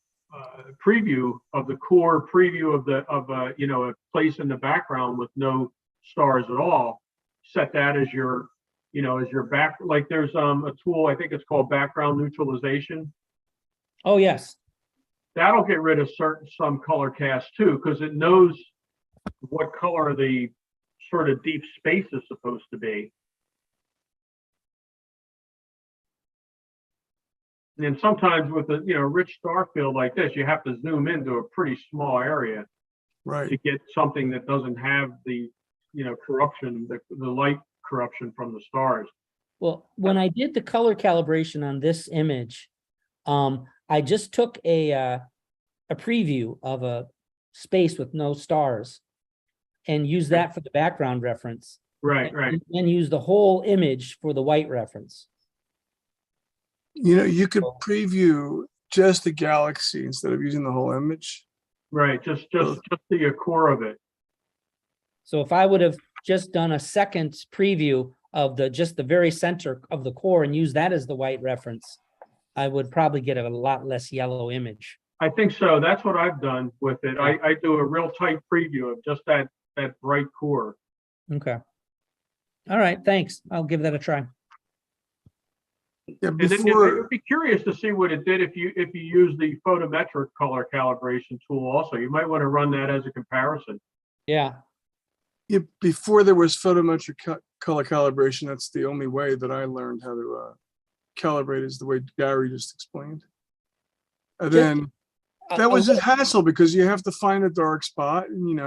preview of the core, preview of you know, a place in the background with no stars at all, set that as your, you know, as your back. Like there's a tool, I think it's called background neutralization. Oh, yes. That'll get rid of some color cast too, because it knows what color the sort of deep space is supposed to be. And sometimes with a, you know, rich star field like this, you have to zoom into a pretty small area Right. to get something that doesn't have the, you know, corruption, the light corruption from the stars. Well, when I did the color calibration on this image, I just took a preview of a space with no stars and used that for the background reference. Right, right. And use the whole image for the white reference. You know, you could preview just the galaxy instead of using the whole image. Right, just the core of it. So if I would have just done a second preview of just the very center of the core and use that as the white reference, I would probably get a lot less yellow image. I think so. That's what I've done with it. I do a real tight preview of just that bright core. Okay. All right, thanks. I'll give that a try. Yeah, And then before, I'd be curious to see what it did if you use the photometric color calibration tool also. You might want to run that as a comparison. Yeah, before there was photometric color calibration, that's the only way that I learned how to calibrate is the way Gary just explained. And Just- then that was a hassle because you have to find a dark spot and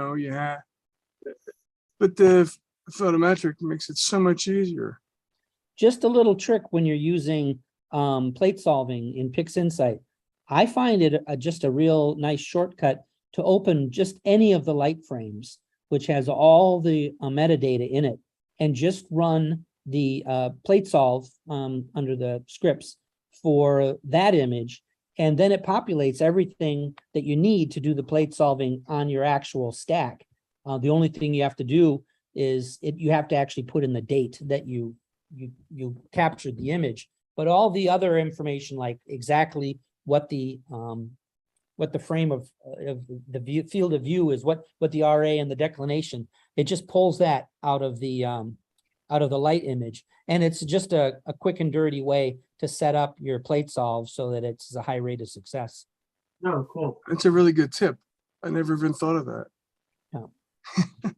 but the photometric makes it so much easier. just a little trick when you're using plate solving in PixInsight. I find it just a real nice shortcut to open just any of the light frames, which has all the metadata in it, and just run the plate solve under the scripts for that image. And then it populates everything that you need to do the plate solving on your actual stack. The only thing you have to do is you have to actually put in the date that you captured the image, but all the other information, like exactly what the frame of the field of view is, what the RA and the declination, it just pulls that out of the light image. And it's just a quick and dirty way to set up your plate solve so that it's a high rate of success. No, cool. That's a really good tip. I never even thought of that. Yeah.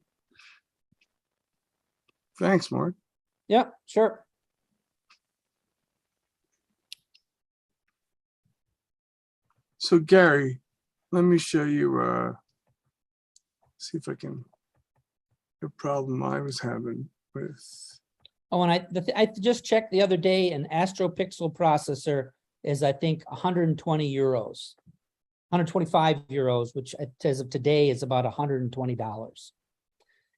Thanks, Mark. Yeah, sure. So Gary, let me show you, see if I can, the problem I was having with, Oh, and I just checked the other day, an Astropixel processor is, I think, 120 euros, 125 euros, which as of today is about $120.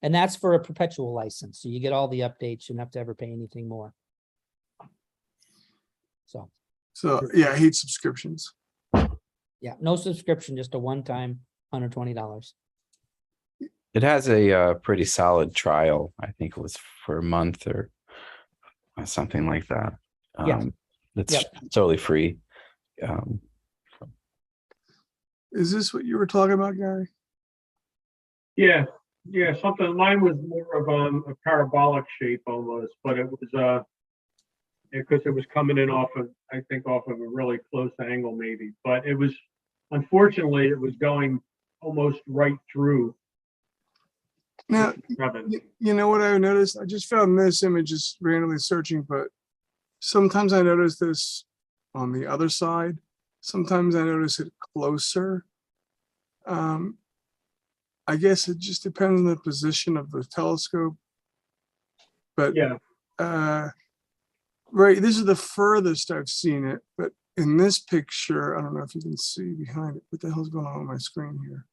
And that's for a perpetual license. So you get all the updates. You don't have to ever pay anything more. So, yeah, I hate subscriptions. yeah, no subscription, just a one-time $120. It has a pretty solid trial. I think it was for a month or something like that. Yeah. It's Yep. totally free. Is this what you were talking about, Gary? Yeah, something. Mine was more of a parabolic shape almost, but it was because it was coming in off of, I think, off of a really close angle maybe. But it was, unfortunately, it was going almost right through. Now, Kevin. you know what I noticed? I just found this image just randomly searching, but sometimes I notice this on the other side. Sometimes I notice it closer. I guess it just depends on the position of the telescope. But Yeah, right, this is the furthest I've seen it, but in this picture, I don't know if you can see behind it. What the hell's going on my screen here?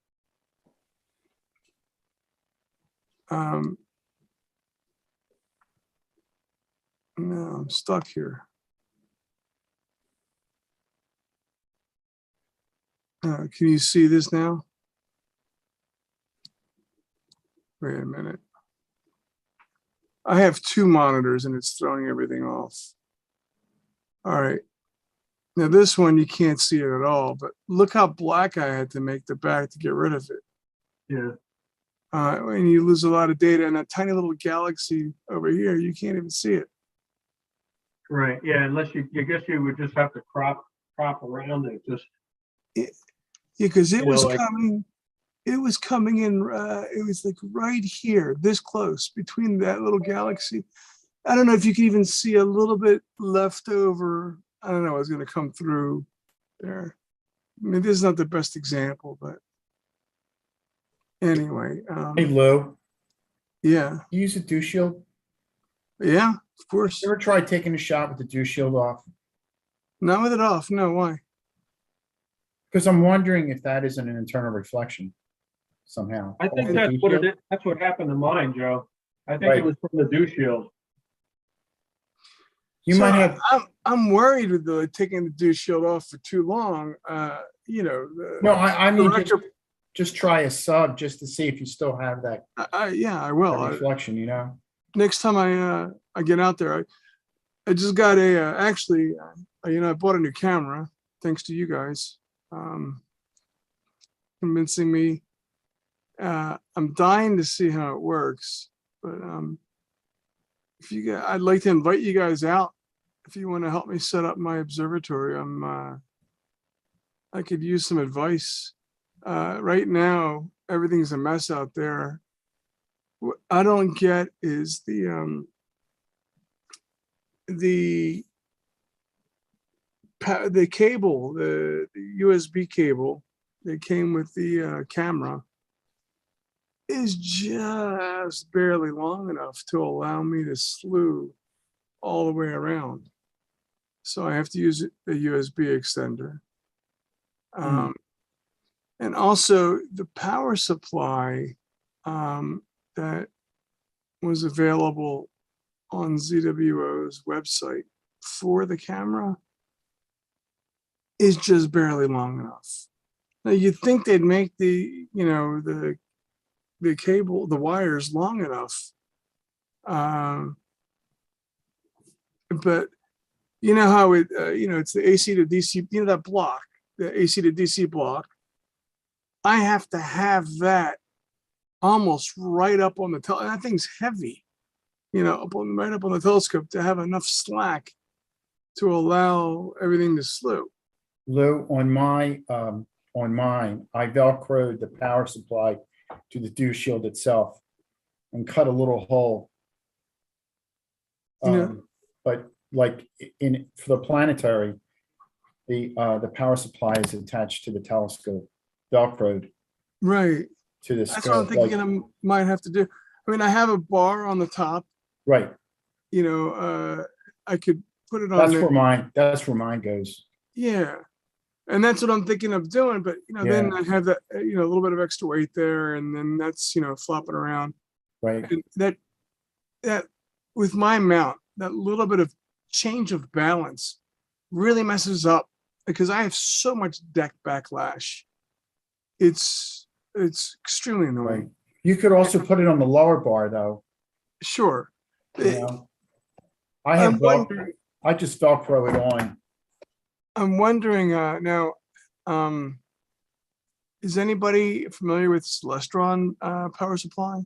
No, I'm stuck here. Can you see this now? Wait a minute. I have two monitors and it's throwing everything off. All right. Now this one, you can't see it at all, but look how black I had to make the back to get rid of it. yeah. And you lose a lot of data in that tiny little galaxy over here, you can't even see it. Right. Yeah, unless I guess you would just have to crop around it. Just Because it You know, was like- coming, it was coming in, it was like right here, this close between that little galaxy. I don't know if you can even see a little bit left over. I don't know, it's gonna come through there. I mean, this is not the best example, but anyway, Hey, Lou, yeah, you use a dew shield? yeah, of course. You ever tried taking a shot with the dew shield off? Not with it off, no, why? Because I'm wondering if that isn't an internal reflection somehow. I think Off the that's dew what shield? it is. That's what happened to mine, Joe. I think Right. it was from the dew shield. You So might have, I'm worried with the taking the dew shield off for too long. You know, no, I mean, director, just try a sub just to see if you still have that yeah, I will. reflection, you know? Next time I get out there, I just got actually, I bought a new camera thanks to you guys, convincing me. I'm dying to see how it works, but if you guys, I'd like to invite you guys out if you want to help me set up my observatory, I could use some advice. Right now, everything's a mess out there. What I don't get is the cable, the USB cable that came with the camera is just barely long enough to allow me to slew all the way around. So I have to use a USB extender. And also the power supply that was available on ZWO's website for the camera is just barely long enough. Now you'd think they'd make the cable, the wires long enough. But you know how it's the AC to DC, that block, the AC to DC block. I have to have that almost right up on the that thing's heavy, right up on the telescope to have enough slack to allow everything to slew. Lou, on mine, I Velcroed the power supply to the dew shield itself and cut a little hole. But like for the planetary, the power supply is attached to the telescope, Velcroed Right. to the That's what I'm scope. thinking I might have to do. I mean, I have a bar on the top, Right, I could put it on that's there. that's where mine goes. Yeah. And that's what I'm thinking of doing, but then I have that, a little bit of extra weight there, and then that's, flopping around. Right, And that with my mount, that little bit of change of balance really messes up because I have so much deck backlash. It's extremely right. annoying. You could also put it on the lower bar though. Sure. I have I'm wondering- I just Velcro it on. I'm wondering now, is anybody familiar with Celestron power supply?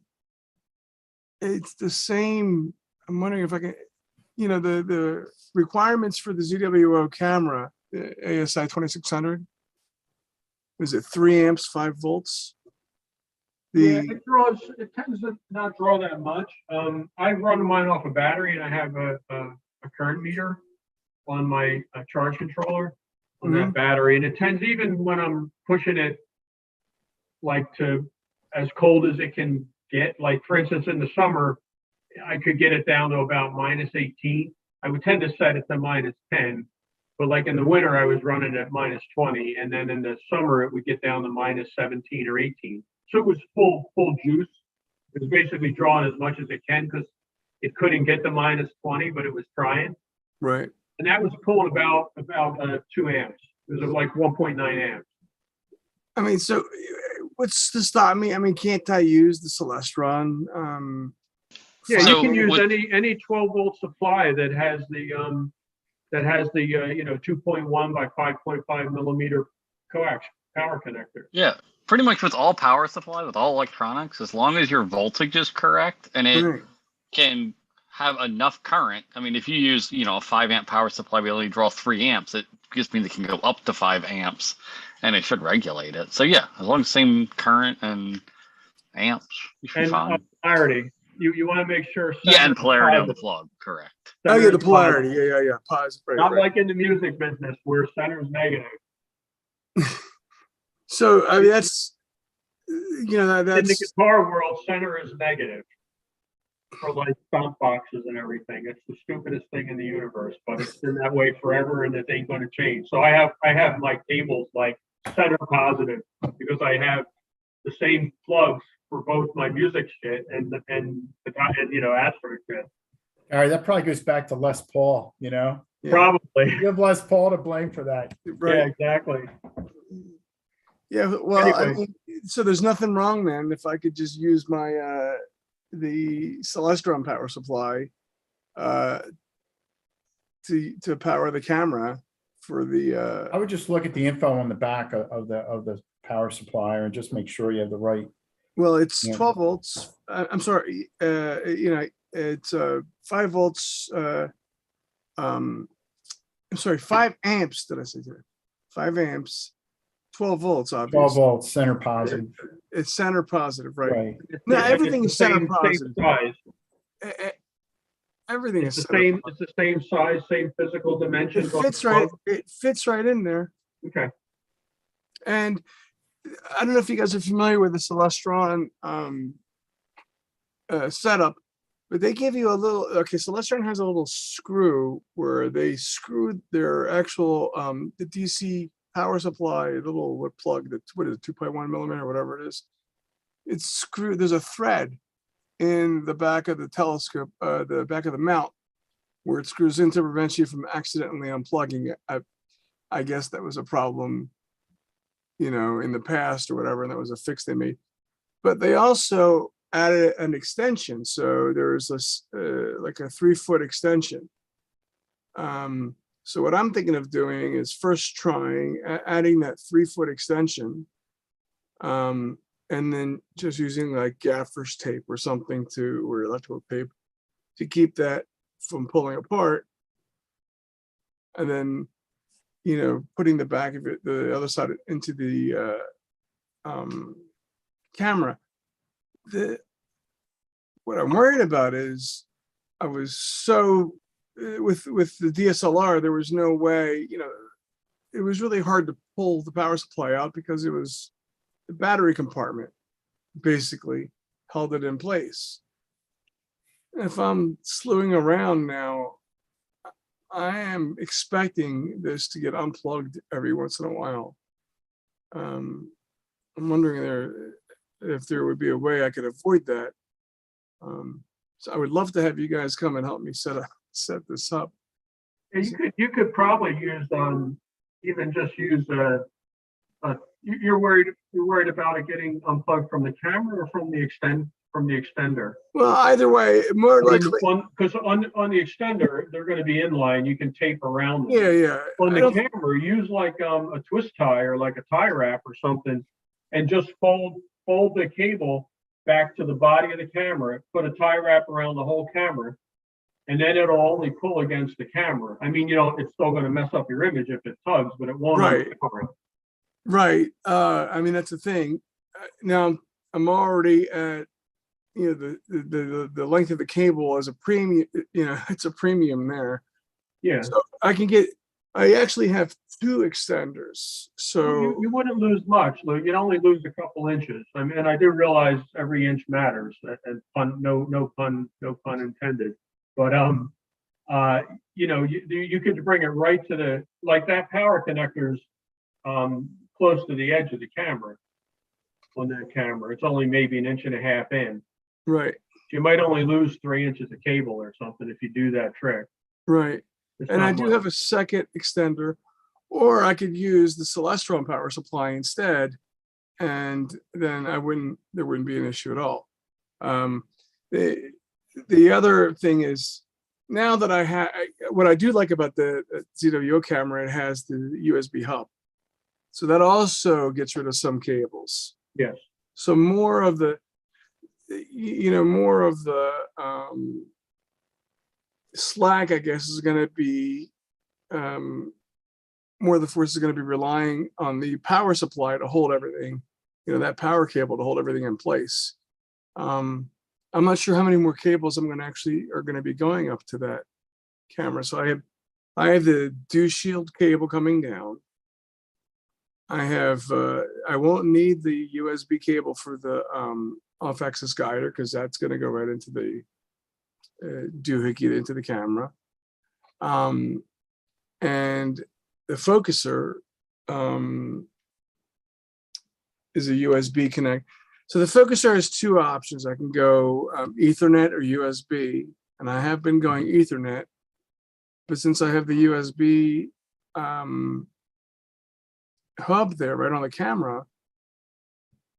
It's the same. I'm wondering if I can, the requirements for the ZWO camera, the ASI 2600. Is it 3 amps, 5 volts? Yeah, it tends to not draw that much. I run mine off a battery and I have a current meter on my charge controller on that battery. And it tends, even when I'm pushing it like to as cold as it can get, like for instance, in the summer, I could get it down to about -18. I would tend to set it to -10. But like in the winter, I was running at -20, and then in the summer, it would get down to -17 or 18. So it was full juice. It was basically drawing as much as it can because it couldn't get to -20, but it was trying. Right. And that was pulling about 2 amps. It was like 1.9 amps. I mean, so what's to stop me? I mean, can't I use the Celestron? Yeah, So you can use with- any 12-volt supply that has the 2.1 by 5.5 millimeter coax power connector. Yeah, pretty much with all power supply, with all electronics, as long as your voltage is correct and it Right. can have enough current. I mean, if you use, a 5 amp power supply, we only draw 3 amps. It just means it can go up to 5 amps and it should regulate it. So yeah, as long as same current and amps, you should be And fine. polarity, you want to make sure. Yeah, center and is polarity on the positive. plug, correct. Oh Center yeah, the is polarity. positive. Yeah. Positive. Right, Not right. like in the music business where center is negative. So I mean, that's In the that's guitar world, center is negative for like stomp boxes and everything. It's the stupidest thing in the universe, but it's been that way forever, and it ain't going to change. So I have my cables like center positive because I have the same plugs for both my music shit and Astro shit. All right, that probably goes back to Les Paul, yeah, Probably. You have Les Paul to blame for that. Yeah, right. exactly. Yeah. Well, I Anyway. mean, so there's nothing wrong then if I could just use my the Celestron power supply to power the camera for the I would just look at the info on the back of the power supplier and just make sure you have the right. well, it's Yeah. 12 volts. I'm sorry, it's 5 volts I'm sorry, 5 amps, did I say that? 5 amps, 12 volts, 12 obviously. volts, center positive, It's center positive, right? right? No, Yeah, everything it's is the center same positive. size. E- e- Everything It's is the center same, positive. it's the same size, same physical It dimensions. on fits the right, plug? it fits right in there. Okay. And I don't know if you guys are familiar with the Celestron setup, but they give you a little, okay, Celestron has a little screw where they screwed their actual, the DC power supply, little what plug, that what is it, 2.1 millimeter, whatever it is. It's screwed, there's a thread in the back of the telescope, the back of the mount, where it screws in to prevent you from accidentally unplugging it. I guess that was a problem, you know, in the past or whatever, and that was a fix they made. But they also added an extension, so there's this like a 3-foot extension. So what I'm thinking of doing is first trying adding that 3-foot extension, and then just using like gaffer's tape or something to, or electrical tape to keep that from pulling apart, and then, you know, putting the back of it, the other side into the camera. What I'm worried about is I was so with the DSLR, there was no way, you know, it was really hard to pull the power supply out because it was the battery compartment basically held it in place. If I'm slewing around now, I am expecting this to get unplugged every once in a while. I'm wondering if there would be a way I could avoid that. So I would love to have you guys come and help me set this up. Yeah, you could probably use, even just use you're worried about it getting unplugged from the camera or from the extender? Well, either way, more likely. Because on the extender, they're going to be in line. You can tape around them. Yeah. On I the don't- camera, use like a twist tie or like a tie wrap or something, and just fold the cable back to the body of the camera. Put a tie wrap around the whole camera, and then it'll only pull against the camera. I mean, you know, it's still going to mess up your image if it tugs, but it won't. Right. Right. I mean, that's the thing. Now I'm already at, you know, the length of the cable is a premium, you know, it's a premium there. Yeah. So I actually have 2 extenders. So You wouldn't lose much. You'd only lose a couple inches. I mean, I do realize every inch matters, and no pun intended. But you know, you could bring it right to the, like that power connector's close to the edge of the camera. On that camera, it's only maybe 1.5 inches in. right, You might only lose 3 inches of cable or something if you do that trick. right. It's And not I do much. have a second extender, or I could use the Celestron power supply instead, and then there wouldn't be an issue at all. The other thing is, now that I have, what I do like about the ZWO camera, it has the USB hub. So that also gets rid of some cables. Yes. So more of the, you know, more of the slack, I guess, is going to be, more of the force is going to be relying on the power supply to hold everything, you know, that power cable to hold everything in place. I'm not sure how many more cables are going to be going up to that camera. So I have the dew shield cable coming down. I have, I won't need the USB cable for the off-axis guider, because that's going to go right into the doohickey into the camera. And the focuser is a USB connect. So the focuser has 2 options. I can go Ethernet or USB, and I have been going Ethernet, but since I have the USB hub there right on the camera,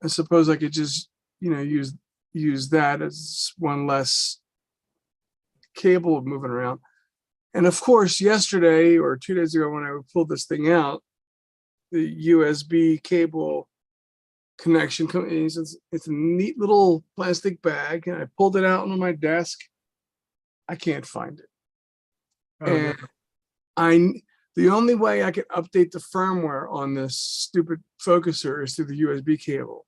I suppose I could just, you know, use that as one less cable moving around. And of course, yesterday or 2 days ago, when I pulled this thing out, the USB cable connection, it's a neat little plastic bag, and I pulled it out on my desk. I can't find it. And the only way I can update the firmware on this stupid focuser is through the USB cable.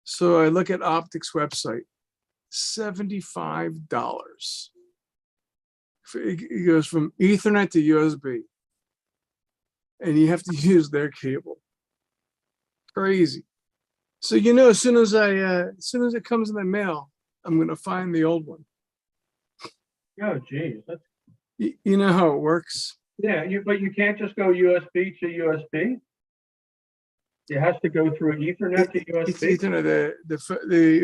So I look at Optics website, $75. It goes from Ethernet to USB. And you have to use their cable. Crazy. So, you know, as soon as it comes in the mail, I'm going to find the old one. Oh, geez. That's, You know how it works. yeah, but you can't just go USB to USB. It has to go through Ethernet to It's USB. Ethernet.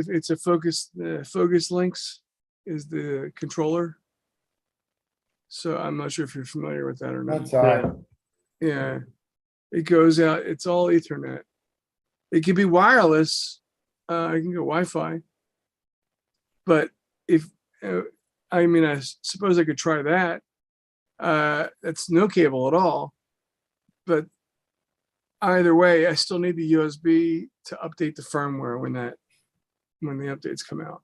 It's a focus. The focus links is the controller. So I'm not sure if you're familiar with that or not. That's odd. Yeah, it goes out. It's all Ethernet. It can be wireless. I can go Wi-Fi. But if I mean, I suppose I could try that. That's no cable at all. But either way, I still need the USB to update the firmware when the updates come out.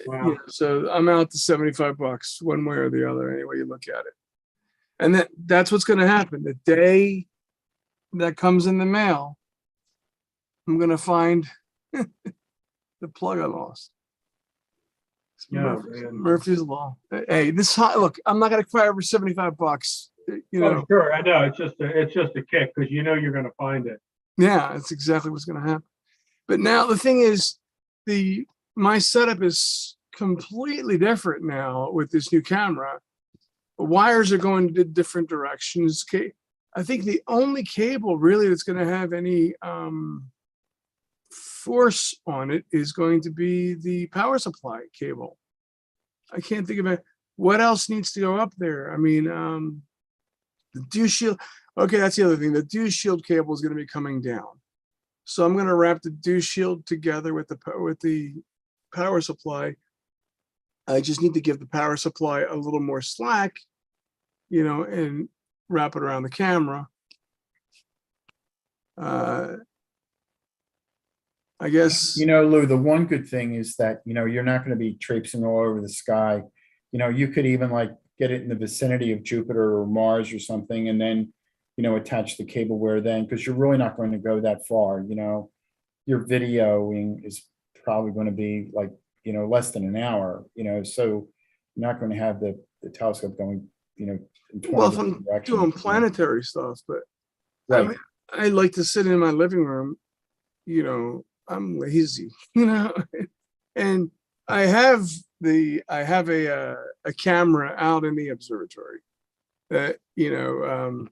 Wow. You know, so I'm out to $75 one way or the other, any way you look at it. And that's what's going to happen. The day that comes in the mail, I'm going to find the plug I lost. It's Yeah, man. Murphy's Law. Hey, look, I'm not going to cry over $75. You know, Oh, sure. I know. It's just a kick because you know you're going to find it. yeah, that's exactly what's going to happen. But now the thing is, my setup is completely different now with this new camera. The wires are going to different directions. I think the only cable really that's going to have any force on it is going to be the power supply cable. I can't think of it. What else needs to go up there? I mean, the dew shield. Okay, that's the other thing. The dew shield cable is going to be coming down. So I'm going to wrap the dew shield together with the power supply. I just need to give the power supply a little more slack, you know, and wrap it around the camera. I guess, You know, Lou, the one good thing is that, you know, you're not going to be traipsing all over the sky. You know, you could even like get it in the vicinity of Jupiter or Mars or something, and then, you know, attach the cable where then, because you're really not going to go that far. You know, your videoing is probably going to be like, you know, less than an hour, you know, so you're not going to have the telescope going, you know, in 20 well, if different I'm directions, doing you know. planetary stuff, but I Right. mean, I like to sit in my living room, you know, I'm lazy, you know, and I have a camera out in the observatory that, you know,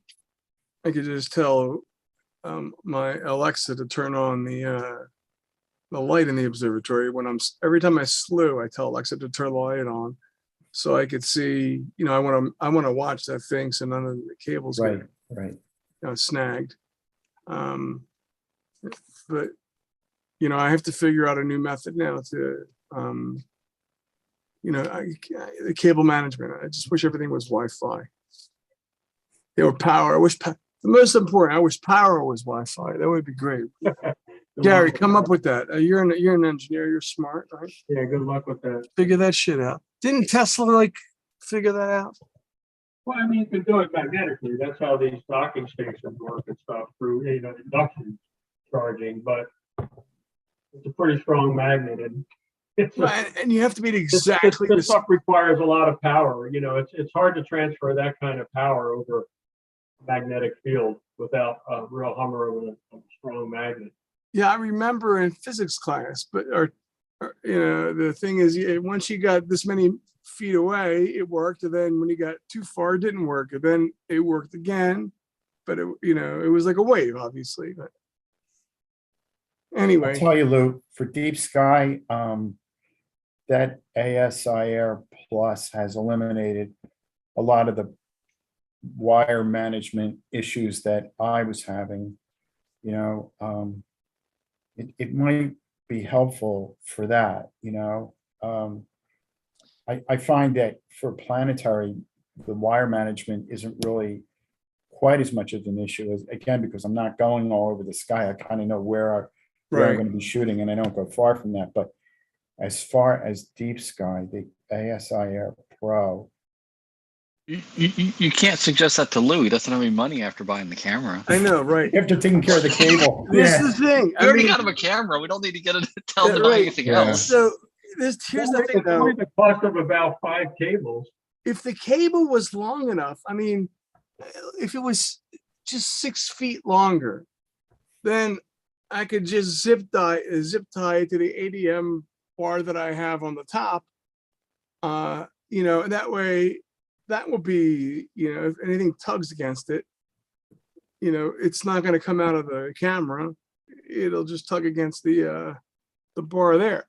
I could just tell my Alexa to turn on the light in the observatory when every time I slew, I tell Alexa to turn the light on so I could see, you know, I want to watch that thing so none of the cables Right, get, right. you know, snagged. But you know, I have to figure out a new method now to, you know, the cable management. I just wish everything was Wi-Fi. Or power. The most important, I wish power was Wi-Fi. That would be great. Gary, come up with that. You're an engineer. You're smart, right? Yeah, good luck with that. Figure that shit out. Didn't Tesla figure that out? Well, I mean, you can do it magnetically. That's how these docking stations work and stuff through, you know, induction charging, but it's a pretty strong magnet and And you have to be exactly this stuff requires a lot of power. You know, it's hard to transfer that kind of power over a magnetic field without a real hummer of a strong magnet. Yeah, I remember in physics class, but you know, the thing is, once you got this many feet away, it worked, and then when you got too far, it didn't work, and then it worked again. But you know, it was like a wave, obviously. But I'll anyway, tell you, Lou, for deep sky, that ASIR Plus has eliminated a lot of the wire management issues that I was having. You know, it might be helpful for that, you know. I find that for planetary, the wire management isn't really quite as much of an issue as, again, because I'm not going all over the sky. I kind of know where I'm right. going to be shooting, and I don't go far from that. But as far as deep sky, the ASIR Pro You can't suggest that to Lou. He doesn't have any money after buying the camera. I know, right? After taking care of the cable. This Yeah. is the thing. We I already mean, got him a camera. We don't need to get it. Tell him Yeah, to buy right. anything Yeah. else. so here's the thing It's though. only the cost of about 5 cables. If the cable was long enough, I mean, if it was just 6 feet longer, then I could just zip tie it to the ADM bar that I have on the top. You know, and that way, that will be, you know, if anything tugs against it, you know, it's not going to come out of the camera. It'll just tug against the bar there.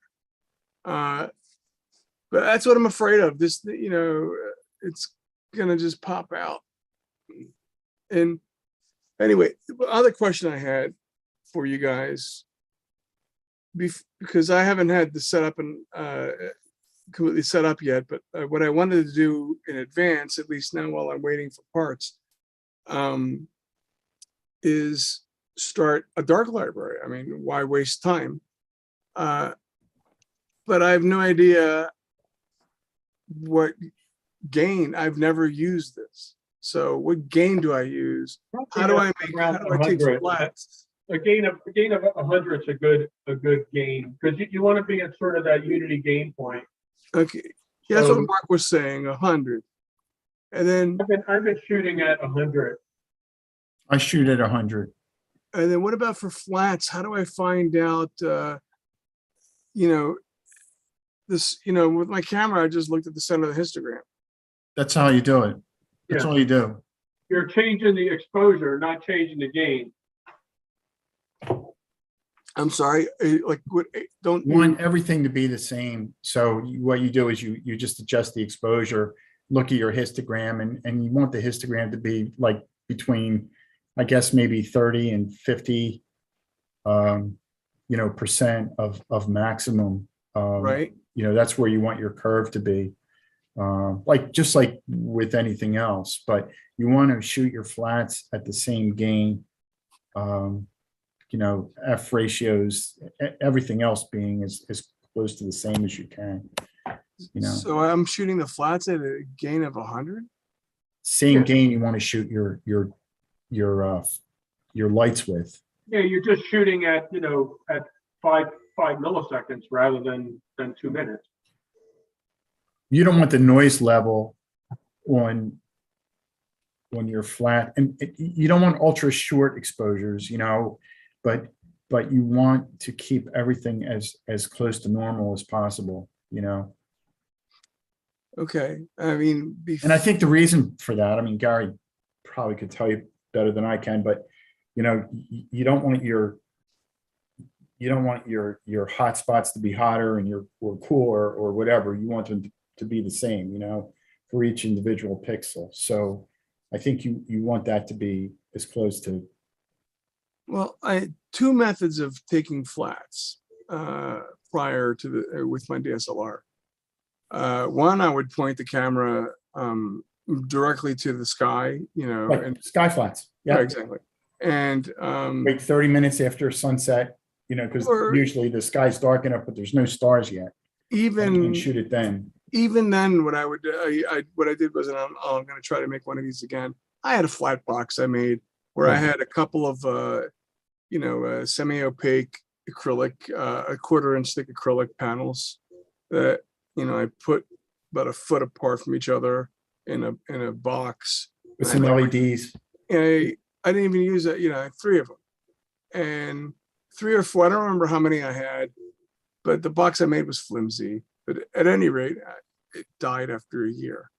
But that's what I'm afraid of. This, you know, it's gonna just pop out. And anyway, the other question I had for you guys, because I haven't had the setup and completely set up yet, but what I wanted to do in advance, at least now while I'm waiting for parts, is start a dark library. I mean, why waste time? But I have no idea what gain. I've never used this. So what gain do I use? How do I take flats? A gain of 100 is a good gain, because you want to be at sort of that unity gain point. Okay, yeah, that's what So- Mark was saying, 100. And then I've been shooting at 100. I shoot at 100. what about for flats? How do I find out, you know, this, you know, with my camera, I just looked at the center of the histogram. That's how you do it. That's Yeah. all you do. You're changing the exposure, not changing the gain. I'm sorry, like, what, don't You want everything to be the same. So what you do is you just adjust the exposure, look at your histogram, and you want the histogram to be like between, I guess, maybe 30 and 50, you know, percent of maximum. right? You know, that's where you want your curve to be. Like, just like with anything else, but you want to shoot your flats at the same gain. You know, F ratios, everything else being as close to the same as you can. You know, So I'm shooting the flats at a gain of 100? same Yeah. gain you want to shoot your lights with. Yeah, you're just shooting at, you know, at five milliseconds rather than 2 minutes. You don't want the noise level on your flat, and you don't want ultra short exposures, you know, but you want to keep everything as close to normal as possible, you know. Okay, I mean, And I think the reason for that, I mean, Gary probably could tell you better than I can, but you know, you don't want your hot spots to be hotter and or cooler or whatever. You want them to be the same, you know, for each individual pixel. So I think you want that to be as close to. well, I had 2 methods of taking flats prior to with my DSLR. One, I would point the camera directly to the sky, you know, Like and sky flats. yeah, Yeah. exactly. And Wait 30 minutes after sunset, you know, because Or- usually the sky's dark enough, but there's no stars yet. And shoot it then. even then, what I would what I did was, and I'm going to try to make one of these again. I had a flat box I made where I had a couple of you know, semi-opaque acrylic, a 1/4 inch thick acrylic panels that, you know, I put about a foot apart from each other in a box. With some LEDs. And I didn't even use it, you know, 3 of them. And 3 or 4, I don't remember how many I had, but the box I made was flimsy. But at any rate, it died after a year.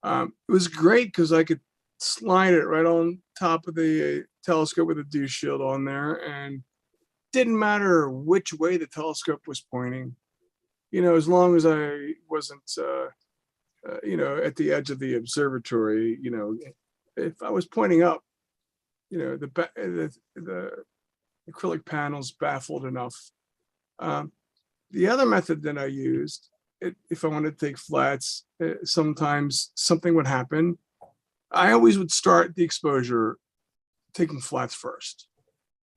It was great because I could slide it right on top of the telescope with a dew shield on there, and didn't matter which way the telescope was pointing, you know, as long as I wasn't, you know, at the edge of the observatory. You know, if I was pointing up, you know, the acrylic panels baffled enough. The other method that I used, if I wanted to take flats, sometimes something would happen. I always would start the exposure taking flats first.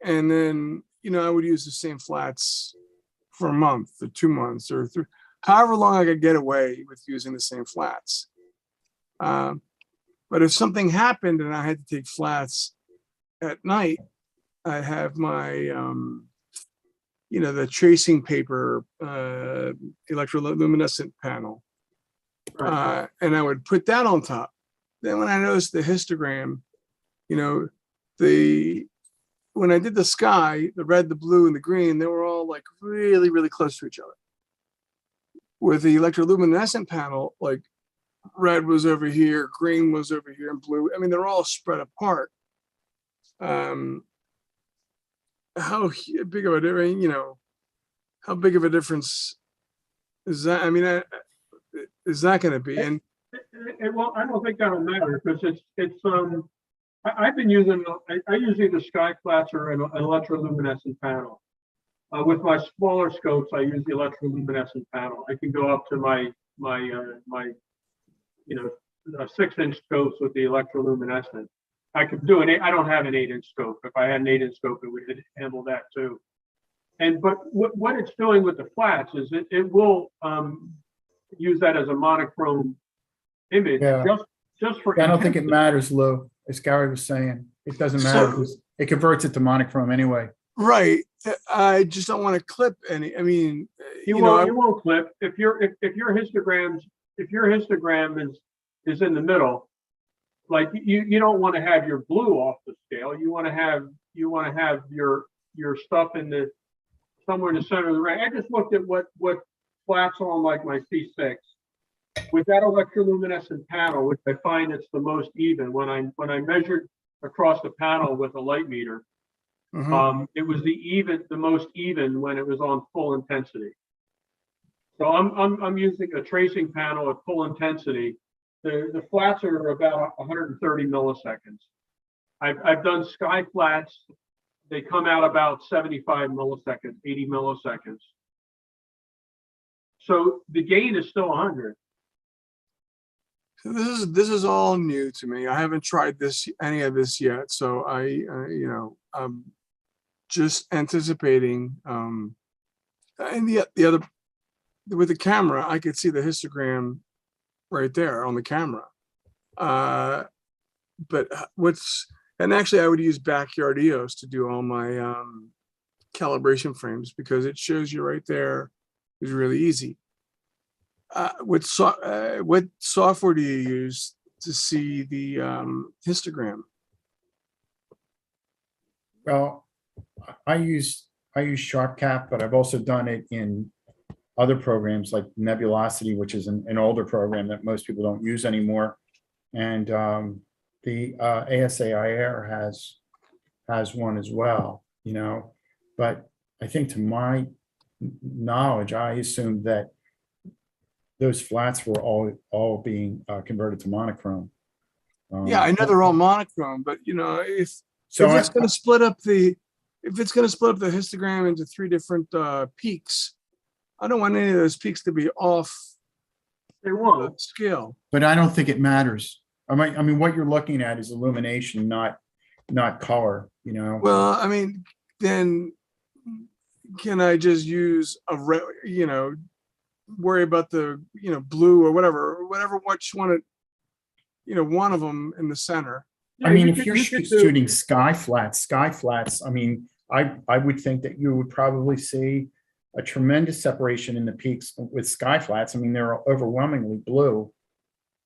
And then, you know, I would use the same flats for a month or 2 months or however long I could get away with using the same flats. But if something happened and I had to take flats at night, I have my, the tracing paper, electroluminescent panel. And I would put that on top. Then when I noticed the histogram, when I did the sky, the red, the blue, and the green, they were all like really, really close to each other. With the electroluminescent panel, like red was over here, green was over here, and blue. I mean, they're all spread apart. How big of a difference, how big of a difference is that? I mean, is that going to be? And Well, I don't think that'll matter because I've been using, I use either sky flats or an electroluminescent panel. With my smaller scopes, I use the electroluminescent panel. I can go up to my 6-inch scopes with the electroluminescent. I could do I don't have an 8-inch scope. If I had an 8-inch scope, it would handle that too. But what it's doing with the flats is it will use that as a monochrome image. Yeah. Just for. I don't think it matters, Lou. As Gary was saying, it doesn't matter because it converts it to monochrome anyway. right, I just don't want to clip any. I mean, You won't clip if your histogram is in the middle. Like you don't want to have your blue off the scale. You want to have your stuff somewhere in the center of the ring. I just looked at what flats on like my C6 with that electroluminescent panel, which I find it's the most even. When I measured across the panel with a light meter, it was the most even when it was on full intensity. So I'm using a tracing panel at full intensity. The flats are about 130 milliseconds. I've done sky flats. They come out about 75 milliseconds, 80 milliseconds. So the gain is still 100. So this is all new to me. I haven't tried any of this yet. So I'm just anticipating. And the other, with the camera, I could see the histogram right there on the camera. But and actually I would use backyard EOS to do all my calibration frames because it shows you right there. It's really easy. What software do you use to see the histogram? Well, I use SharpCap, but I've also done it in other programs like Nebulosity, which is an older program that most people don't use anymore. And the ASAIR has one as well, but I think to my knowledge, I assumed that those flats were all being converted to monochrome. Yeah, I know they're all monochrome, but if it's going to split up the histogram into 3 different peaks, I don't want any of those peaks to be off. They won't scale. But I don't think it matters. I mean, what you're looking at is illumination, not color. Well, I mean, then can I just use worry about the blue or whatever what you want to one of them in the center. I mean, if you're shooting sky flats, I mean, I would think that you would probably see a tremendous separation in the peaks with sky flats. I mean, they're overwhelmingly blue.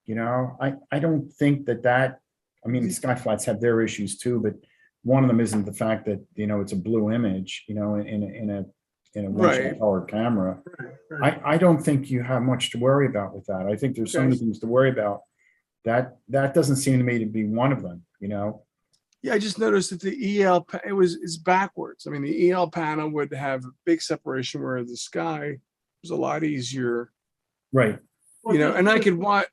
I don't think that. I mean, the sky flats have their issues too, but one of them isn't the fact that it's a blue image. In a Right. color camera. Right. I don't think you have much to worry about with that. I think there's so many things to worry about. That doesn't seem to me to be one of them. Yeah, I just noticed that the EL it's backwards. I mean, the EL panel would have a big separation, where the sky was a lot easier. Right. And I could watch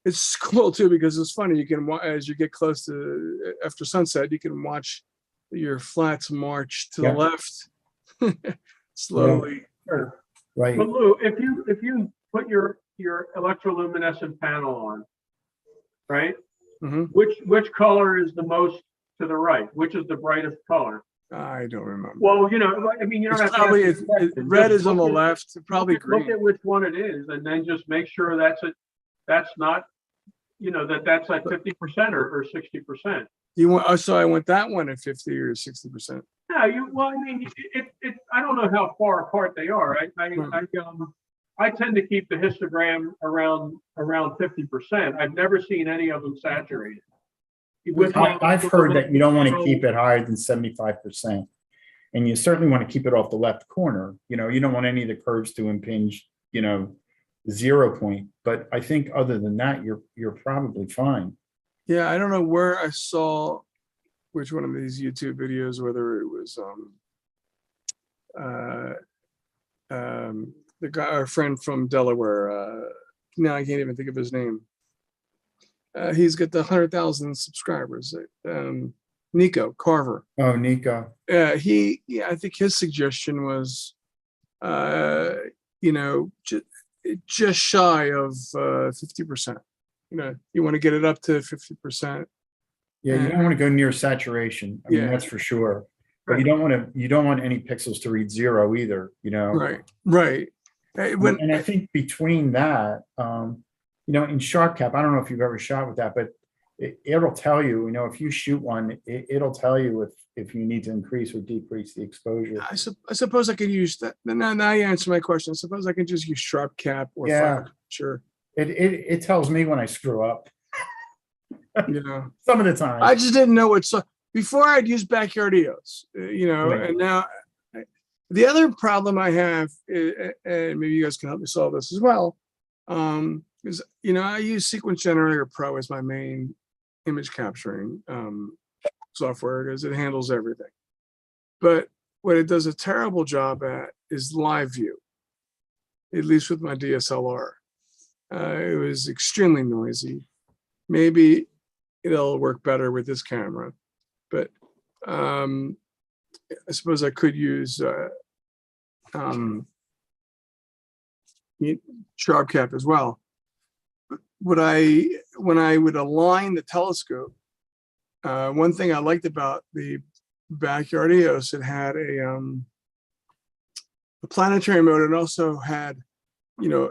it's cool too, because it's funny. You can as you get close to after sunset, you can watch your flats march to the left slowly. Sure. Right. But Lou, if you put your electroluminescent panel on, right? Mm-hmm. Which color is the most to the right? Which is the brightest color? I don't remember. Well, you don't It's have to probably ask the question. red Just is on the look at- left, probably look green. at which one it is, and then just make sure that's not, you know, that's at 50% or 60%. You want, oh, so I want that one at 50 or 60%. Yeah, well, I mean, I don't know how far apart they are. I tend to keep the histogram around 50%. I've never seen any of them saturated. I've heard that you don't want to keep it higher than 75%. And you certainly want to keep it off the left corner. You know, you don't want any of the curves to impinge, you know, the 0 point. But I think other than that, you're probably fine. Yeah, I don't know where I saw which one of these YouTube videos, whether it was the guy, our friend from Delaware. Now I can't even think of his name. He's got the 100,000 subscribers. Nico Carver. Oh, Nico. I think his suggestion was, you know, just shy of 50%. You know, you want to get it up to 50%. Yeah, you don't want to go near saturation. I mean, that's for sure. But you don't want any pixels to read 0 either, you know. Right. And I think between that, you know, in sharp cap, I don't know if you've ever shot with that, but it'll tell you, you know, if you shoot one, it'll tell you if you need to increase or decrease the exposure. I suppose I could use that. Now you answer my question. I suppose I can just use sharp cap or Yeah. sure. It tells me when I screw up. You know, Some of the time. I just didn't know what. So before I'd use backyard EOS, you know, Right. and now the other problem I have, and maybe you guys can help me solve this as well, is, you know, I use Sequence Generator Pro as my main image capturing software because it handles everything. But what it does a terrible job at is live view, at least with my DSLR. It was extremely noisy. Maybe it'll work better with this camera, but I suppose I could use sharp cap as well. When I would align the telescope, one thing I liked about the backyard EOS, it had a planetary mode, and also had, you know,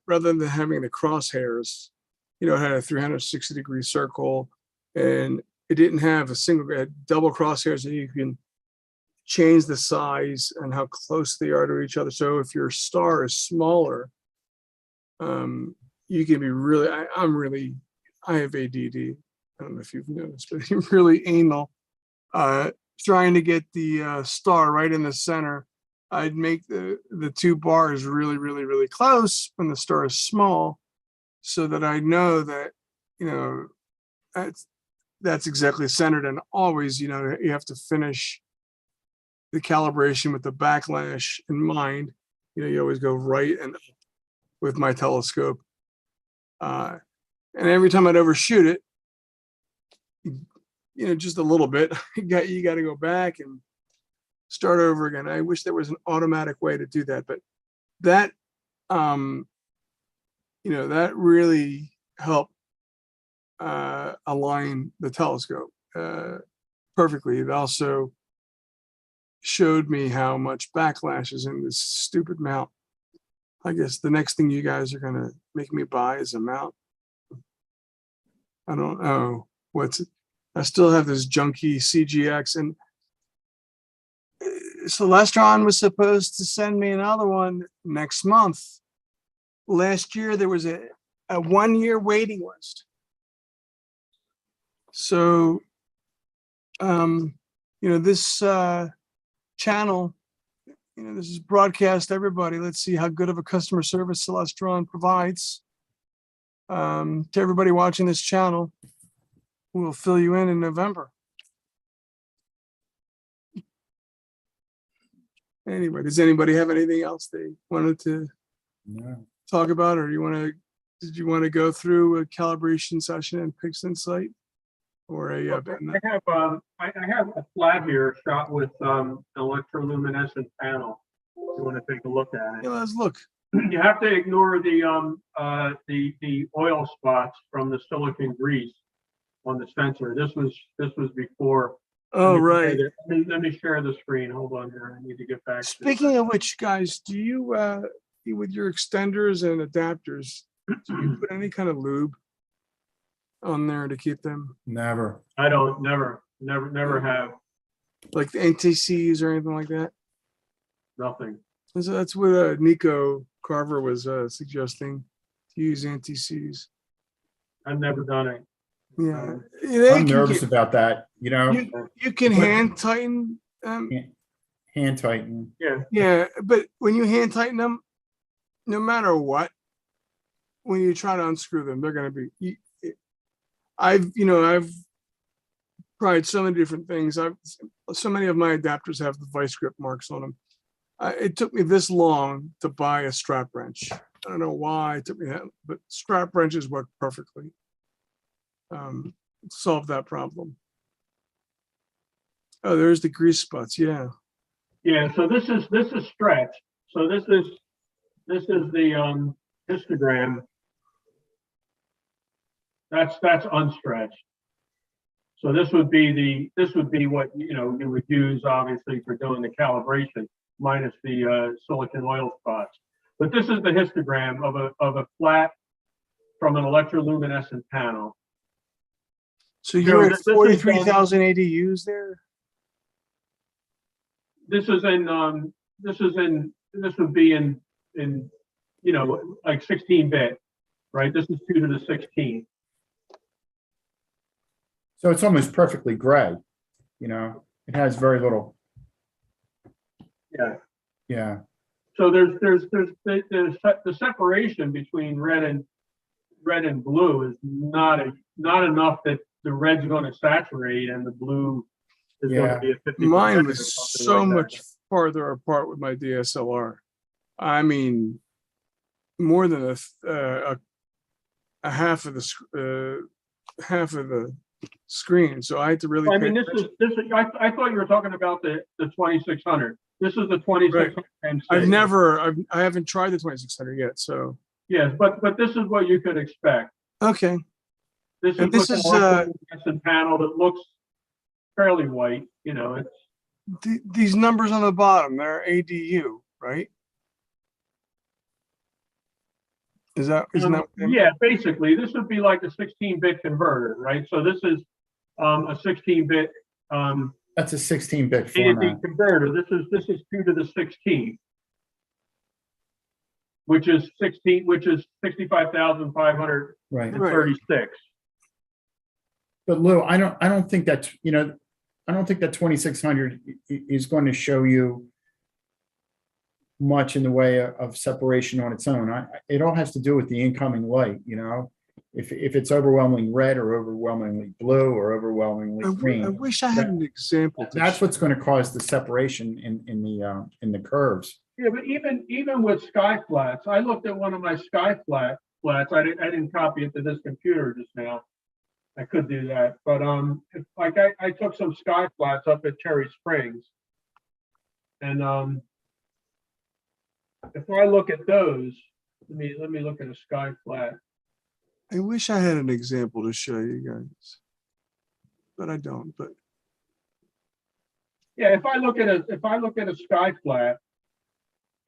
rather than having the crosshairs, you know, it had a 360-degree circle, and it didn't have a single, it had double crosshairs, and you can change the size and how close they are to each other. So if your star is smaller, you can be really, I have ADD. I don't know if you've noticed, but you're really anal, trying to get the star right in the center. I'd make the two bars really, really, really close when the star is small, so that I know that, you know, that's exactly centered. And always, you know, you have to finish the calibration with the backlash in mind. You know, you always go right and up with my telescope. And every time I'd overshoot it, you know, just a little bit, you got to go back and start over again. I wish there was an automatic way to do that, but that, you know, that really helped align the telescope perfectly. It also showed me how much backlash is in this stupid mount. I guess the next thing you guys are going to make me buy is a mount. I don't know what's it. I still have this junky CGX, and Celestron was supposed to send me another one next month. Last year, there was a 1-year waiting list. So, you know, this channel, you know, this is broadcast everybody. Let's see how good of a customer service Celestron provides to everybody watching this channel. We'll fill you in November. Anyway, does anybody have anything else they wanted to talk about, or did you want to go through a calibration session in PixInsight, or I have a flat here shot with electroluminescent panel. If you want to take a look at it. Yeah, let's look. You have to ignore the oil spots from the silicon grease on the sensor. This was before. Oh, right. Let me share the screen. Hold on here. I need to get back. Speaking of which, guys, do you with your extenders and adapters, do you put any kind of lube on there to keep them? Never. I don't, never have, Like the NTCs or anything like that? nothing. So that's what Nico Carver was suggesting, to use NTCs. I've never done it. Yeah. They I'm can nervous get- about that, you can hand tighten them. hand tighten. Yeah, Yeah, but when you hand tighten them, no matter what, when you try to unscrew them, they're gonna be. I've tried so many different things. So many of my adapters have the vice grip marks on them. It took me this long to buy a strap wrench. I don't know why it took me that, but strap wrenches work perfectly. Solve that problem. Oh, there's the grease spots. Yeah. yeah, so this is stretch. So this is the histogram. That's unstretched. So this would be what you would use obviously for doing the calibration minus the silicon oil spots. But this is the histogram of a flat from an electroluminescent panel. So you're this at is 43,000 ADUs there? This would be in like 16-bit, right? This is 2 to the 16. So it's almost perfectly gray, it has very little, Yeah. yeah. So there's the separation between red and blue is not enough that the red's going to saturate and the blue is going Yeah. to be a 50%. Mine or was something so like that. much farther apart with my DSLR. I mean, more than a half of the screen. So I had to really. I pay mean, attention. I thought you were talking about the 2600. This is the 2600 M6. I haven't tried the 2600 yet. So Yes, but this is what you could expect. okay. This And is this an is, electroluminescent panel that looks fairly white. It's these numbers on the bottom, they're ADU, right? Isn't that? yeah, basically, this would be like a 16-bit converter, right? So this is a 16-bit That's a 16-bit A to B format. converter. This is 2 to the 16, which is 65,536. Right. But Lou, I don't think that, I don't think that 2600 is going to show you much in the way of separation on its own. It all has to do with the incoming light, if it's overwhelmingly red or overwhelmingly blue or overwhelmingly I green. wish I had an example. That's what's going to cause the separation in the curves. Yeah, but even with sky flats, I looked at one of my sky flats. I didn't copy it to this computer just now. I could do that, but I took some sky flats up at Cherry Springs, and if I look at those, let me look at a sky flat. I wish I had an example to show you guys, but I don't. But Yeah, if I look at a sky flat,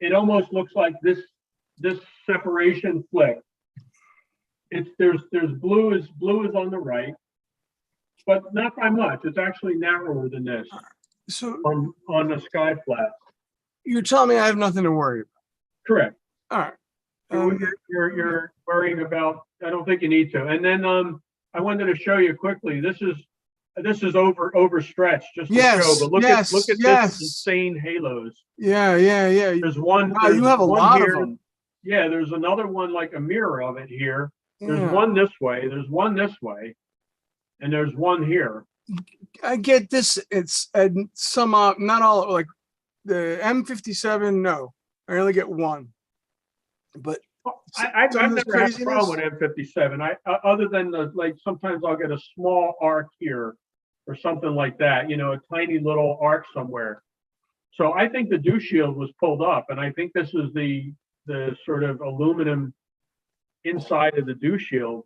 it almost looks like this separation flick. There's blue is on the right, but not by much. It's actually narrower than this so on the sky flat. you're telling me I have nothing to worry about. Correct. All right. You're worrying about. I don't think you need to. And then I wanted to show you quickly. This is overstretched just to show. But look at this insane halos. Yeah. There's one. Wow, you have a one lot here. of them. Yeah, there's another one like a mirror of it here. There's Yeah. one this way. There's one this way, and there's one here. I get this. It's some not all like the M57. No, I only get one. But I've some of this never had a problem craziness- with M57. Other than sometimes I'll get a small arc here or something like that. A tiny little arc somewhere. So I think the dew shield was pulled up, and I think this is the sort of aluminum inside of the dew shield.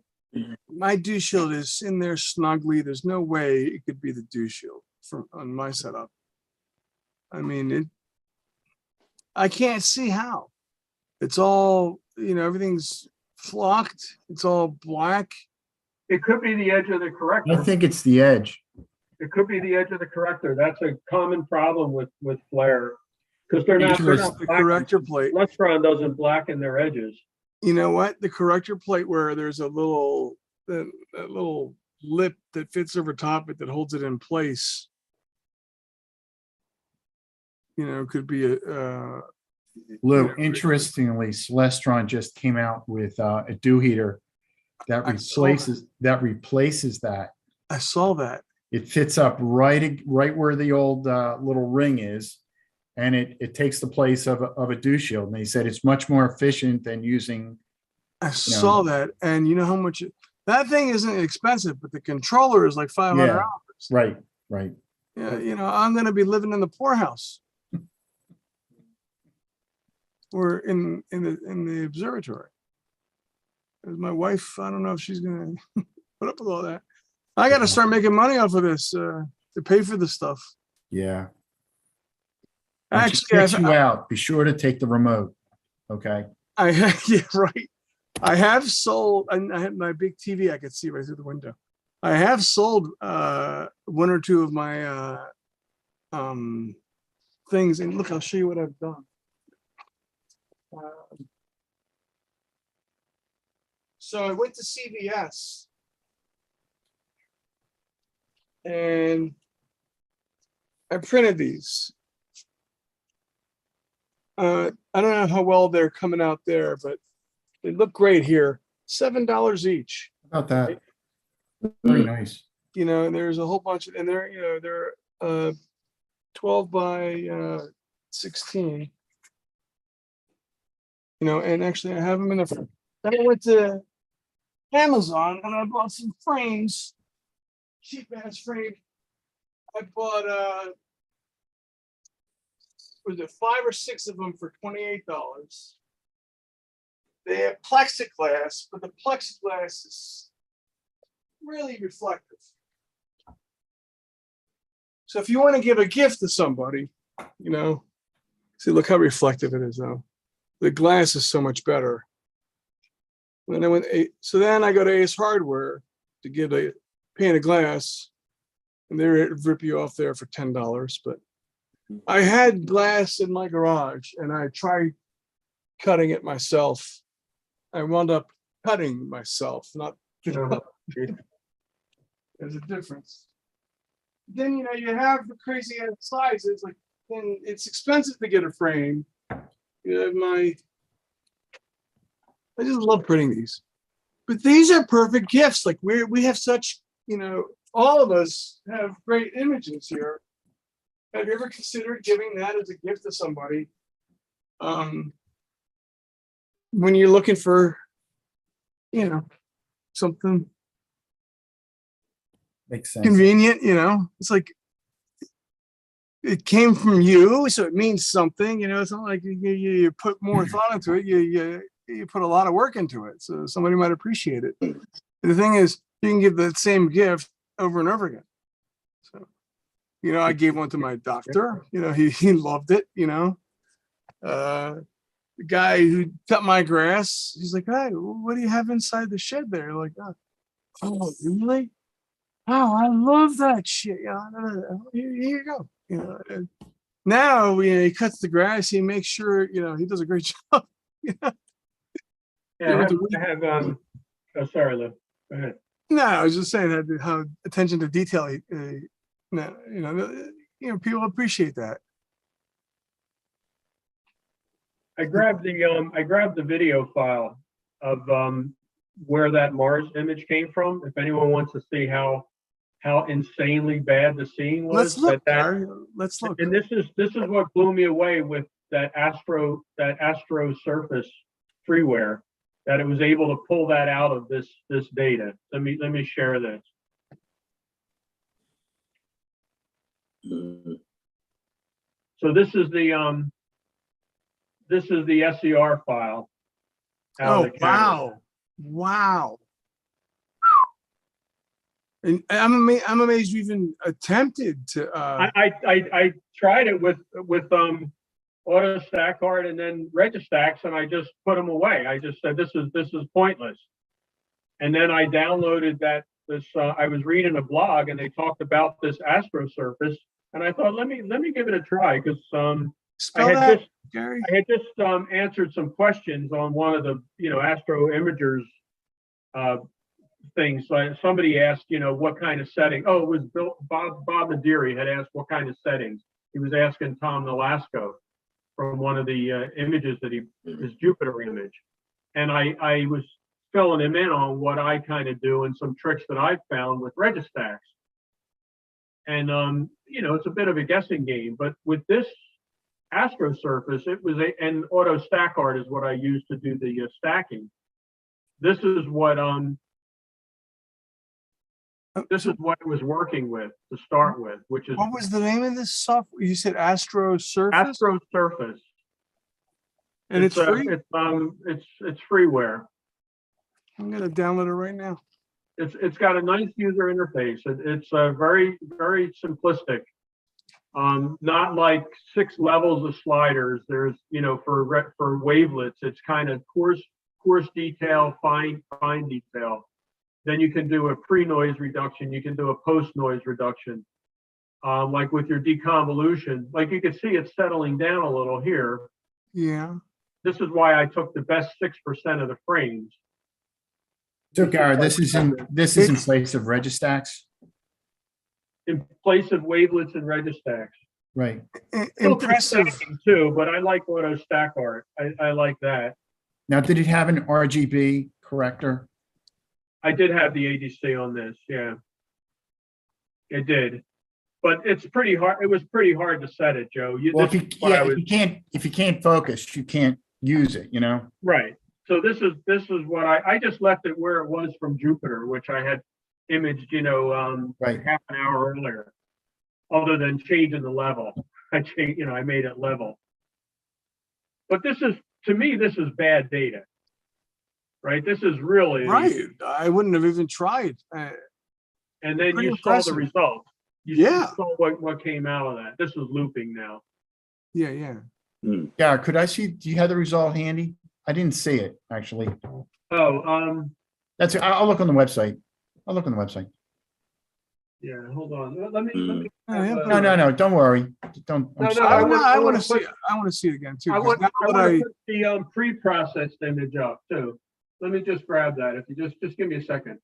My dew shield is in there snugly. There's no way it could be the dew shield on my setup. I mean, I can't see how. It's all, everything's flocked. It's all black. It could be the edge of the I corrector. think it's the edge. It could be the edge of the corrector. That's a common problem with flare. Because they're not The corrector plate. Lustron doesn't blacken their edges. You know what? The corrector plate where there's a little, that little lip that fits over top it that holds it in place. You know, could be Lou, Yeah. interestingly, Celestron just came out with a dew heater that I saw that. replaces that. I saw that. It fits up right where the old little ring is, and it takes the place of a dew shield. And they said it's much more efficient than using. I saw that. And you know how much that thing isn't expensive, but the controller is like $500. Yeah. Right. Yeah, you know, I'm gonna be living in the poorhouse. Or in the observatory. 'Cause my wife, I don't know if she's gonna put up with all that. I gotta start making money off of this to pay for this stuff. Yeah. When she Actually, kicks you out, be sure to take the remote. Okay. yeah, right. I have sold, I had my big TV, I could see right through the window. I have sold one or two of my things, and look, I'll show you what I've done. So I went to CVS and I printed these. I don't know how well they're coming out there, but they look great here. $7 each. How about that? Very nice. You know, and there's a whole bunch of, and they're, you know, they're 12 by 16. You know, and actually I have them in the, then I went to Amazon and I bought some frames, cheap ass frame. I bought, was it 5 or 6 of them for $28. They have plexiglass, but the plexiglass is really reflective. So if you want to give a gift to somebody, you know, see, look how reflective it is though. The glass is so much better. And then so then I go to Ace Hardware to get a pane of glass, and they rip you off there for $10. But I had glass in my garage, and I tried cutting it myself. I wound up cutting myself, not. There's a difference. Then you know you have the crazy ass sizes, like then it's expensive to get a frame. You know, I just love printing these. But these are perfect gifts. Like we have such, you know, all of us have great images here. Have you ever considered giving that as a gift to somebody? When you're looking for, you know, something Makes sense. convenient, you know, it's like it came from you, so it means something, you know. It's not like you put more thought into it. You put a lot of work into it, so somebody might appreciate it. The thing is, you can give the same gift over and over again. So, you know, I gave one to my doctor. You know, he loved it. You know, the guy who cut my grass, he's like, "Hey, what do you have inside the shed there?" Like, oh, really? Oh, I love that shit. Yeah, here you go. You know, and now he cuts the grass. He makes sure, you know, he does a great job. You know? Yeah, I have oh, sorry, Lou. Go ahead. No, I was just saying that how attention to detail. No, you know, people appreciate that. I grabbed the video file of where that Mars image came from. If anyone wants to see how insanely bad the seeing was. Let's look, Gary. Let's look. And this is what blew me away with that Astro surface freeware, that it was able to pull that out of this data. Let me share this. So this is the SCR file. Oh, wow. And I'm amazed you even attempted to. I tried it with auto stack card and then Registacks, and I just put them away. I just said this is pointless. And then I downloaded I was reading a blog and they talked about this Astrosurface, and I thought, let me give it a try, because Spell had that, just- Gary. I had just answered some questions on one of the, Astro Imagers things. Like somebody asked, what kind of setting? Oh, it was Bob Madiri had asked what kind of settings. He was asking Tom Nolasco from one of the images that his Jupiter image. And I was filling him in on what I kind of do and some tricks that I've found with Registax. And, it's a bit of a guessing game, but with this Astrosurface, it was and Auto Stack Art is what I use to do the stacking. This is what it was working with to start with, which is What was the name of this software? You said Astrosurface, Astrosurface. and it's free. It's freeware. I'm gonna download it right now. It's got a nice user interface. It's very, very simplistic. Not like 6 levels of sliders. There's, for wavelets, it's kind of coarse detail, fine detail. Then you can do a pre-noise reduction. You can do a post-noise reduction. Like with your deconvolution, like you can see it's settling down a little here. Yeah. This is why I took the best 6% of the frames. So Gary, this is in place of Registax? In place of wavelets and Registax. Right. Impressive. Too, but I like Auto Stack Art. I like that. Now, did it have an RGB corrector? I did have the ADC on this, yeah. It did. But it's pretty hard. It was pretty hard to set it, Joe. Well, if you can't focus, you can't use it, Right. So this is what I just left it where it was from Jupiter, which I had imaged, Right. half an hour earlier. Other than changing the level, I made it level. But to me, this is bad data, right? This is really Right. I wouldn't have even tried. And then Pretty you impressive. saw the result. Yeah. Saw what came out of that. This is looping now. Yeah. Yeah, could I see, do you have the result handy? I didn't see it, actually. Oh, I'll look on the website. yeah. Hold on. Let me. No, don't worry. Don't. I'm No, sorry. I want wanna to see. I want to see it again too. I 'Cause want now to that put the pre-processed image up too. Let me just grab that. If you just give me a second.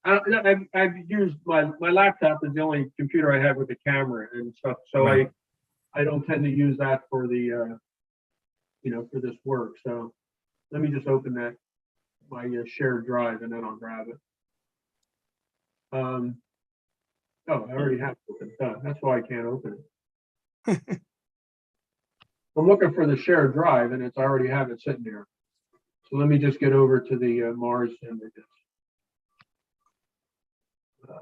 I've used my laptop is the only computer I have with a camera and stuff, so Right. I don't tend to use that for the for this work. So let me just open my shared drive and then I'll grab it. Oh, I already have it open. That's why I can't open it. I'm looking for the shared drive and I already have it sitting there. So let me just get over to the Mars images.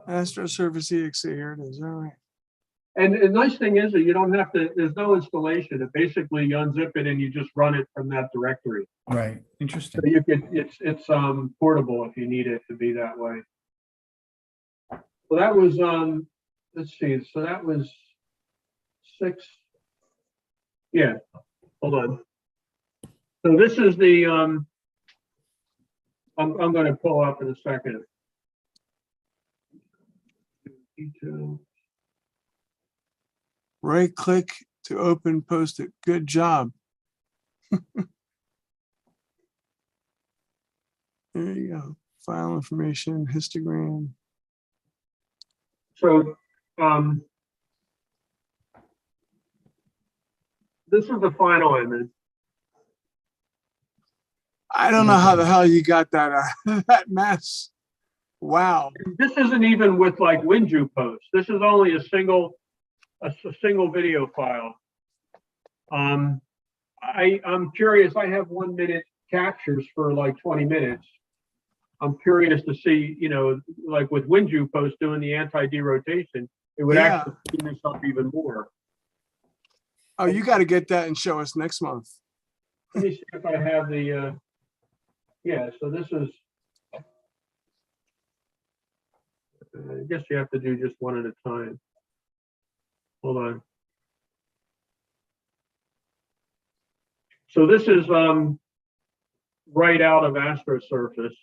Astrosurface EXE, here it is. All right. And the nice thing is that you don't have to, there's no installation. It basically, you unzip it and you just run it from that directory. Right, interesting. So you could, it's portable if you need it to be that way. So that was, let's see, so that was 6. Yeah, hold on. So this is the, I'm going to pull up in a second. Right click to open post it. Good job. There you go. File information, histogram. So this is the final image. I don't know how the hell you got that that mess. Wow. This isn't even with like WinJu posts. This is only a single video file. I'm curious. I have 1 minute captures for like 20 minutes. I'm curious to see, like with WinJu post doing the anti-derotation, it would actually speed this up even more. Oh, you got to get that and show us next month. Let me see if I have the, yeah, so this is, I guess you have to do just one at a time. Hold on. So this is right out of Astrosurface.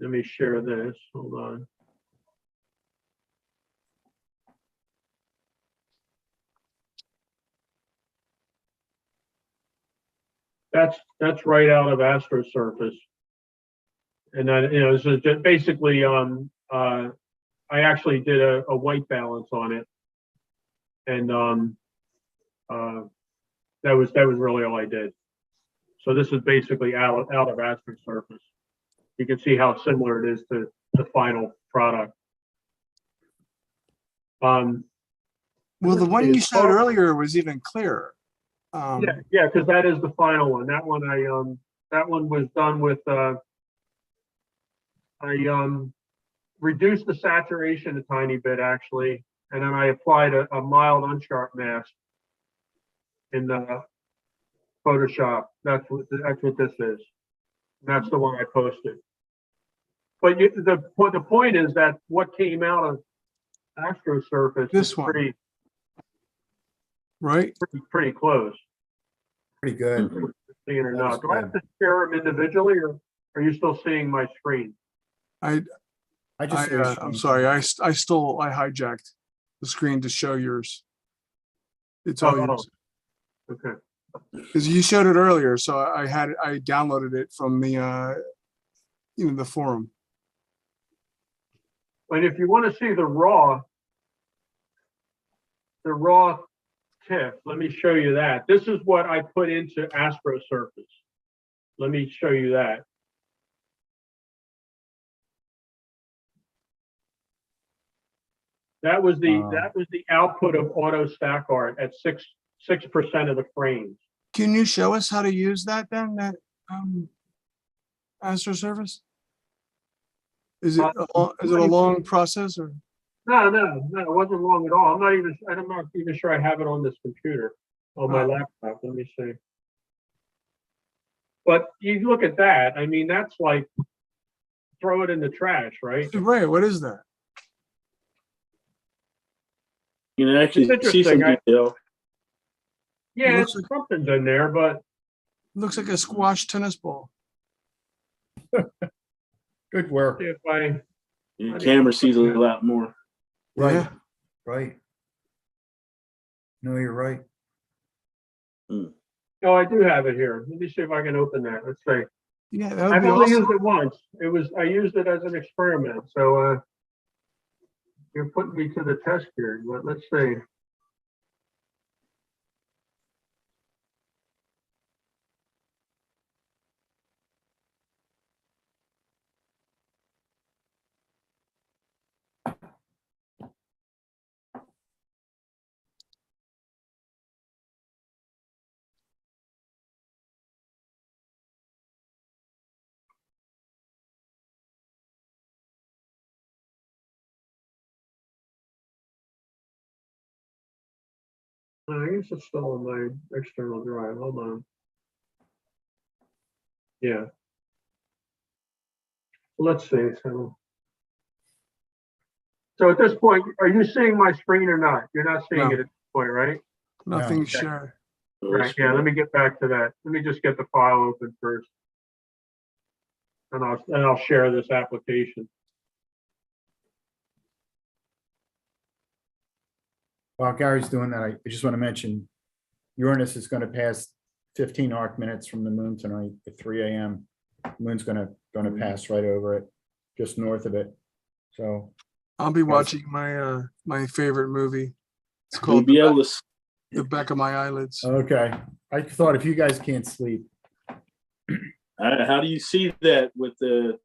Let me share this. Hold on. That's right out of Astrosurface. And then, so just basically, I actually did a white balance on it. And that was really all I did. So this is basically out of Astrosurface. You can see how similar it is to the final product. Well, the one you showed earlier was even clearer. Yeah, because that is the final one. That one that one was done with I reduced the saturation a tiny bit actually, and then I applied a mild unsharp mask in the Photoshop. That's what this is. And that's the one I posted. But the point is that what came out of Astrosurface This is one. pretty Right? close. Pretty good. Seeing or That not. was Do I good. have to share them individually, or are you still seeing my screen? I just. I'm sorry. I hijacked the screen to show yours. It's all Oh, yours. okay. Because you showed it earlier, so I downloaded it from the the forum. And if you want to see the raw TIFF, let me show you that. This is what I put into Astrosurface. Let me show you that. That was the output of auto stack art at 6% of the frames. Can you show us how to use that then? That Astrosurface? Is it a long process or? No, it wasn't long at all. I'm not even sure I have it on this computer, on my laptop. Let me see. But you look at that, I mean, that's like, throw it in the trash, right? Right. What is that? You can actually It's see some interesting. detail. Yeah, looks like- something's in there, but It looks like a squash tennis ball. Good work. if I, Your camera sees a lot more. Right. Yeah. Right. No, you're right. oh, I do have it here. Let me see if I can open that. Let's see. Yeah, that would I've be only awesome. used it once. I used it as an experiment. So you're putting me to the test here, but let's see. I guess it's still on my external drive. Hold on. Yeah. Let's see. So at this point, are you seeing my screen or not? You're not seeing No. it at this point, right? Nothing No. shared. Right. Yeah. Let me get back to that. Let me just get the file open first, and I'll share this application. While Gary's doing that, I just want to mention Uranus is going to pass 15 arc minutes from the moon tonight at 3 a.m. Moon's going to pass right over it, just north of it. So I'll be watching my my favorite movie. It's You'll called be able to. The Back of My Eyelids. okay, I thought if you guys can't sleep, How do you see that with the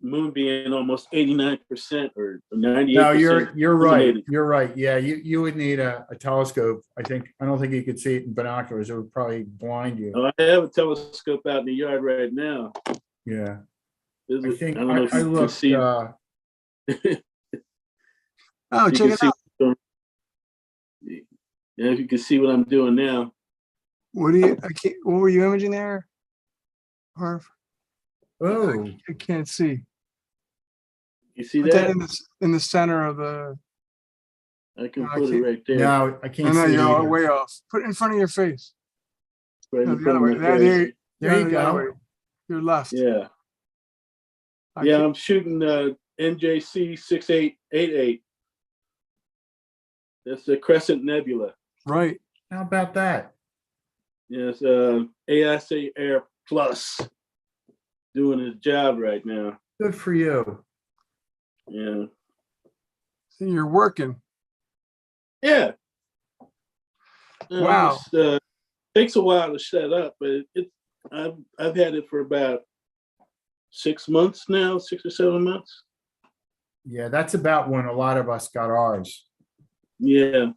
moon being almost 89% or 98%? no, you're right. illuminated? You're right. Yeah, you would need a telescope. I don't think you could see it in binoculars. It would probably blind you. Oh, I have a telescope out in the yard right now. Yeah, This I is- think I don't know if I you can looked. see. Oh, You check can it see out. Yeah, if you can see what I'm doing now. What were you imaging there? Harv? Oh, I can't see. You see Put that that? in the center of the. I can No, I put it can't- right there. no, I No, can't no, see it you're either. way off. Put it in front of your face. Right No, in the front other of way. my There face. There you no, the other go. way. Your left. Yeah. Yeah, can't- I'm shooting NJC 6888. That's the Crescent Nebula. Right. How about that? Yes, ASA Air Plus doing his job right now. Good for you. Yeah. So you're working. Yeah. Wow. Just, takes a while to set up, but I've had it for about 6 months now, 6 or 7 months. Yeah, that's about when a lot of us got ours. Yeah.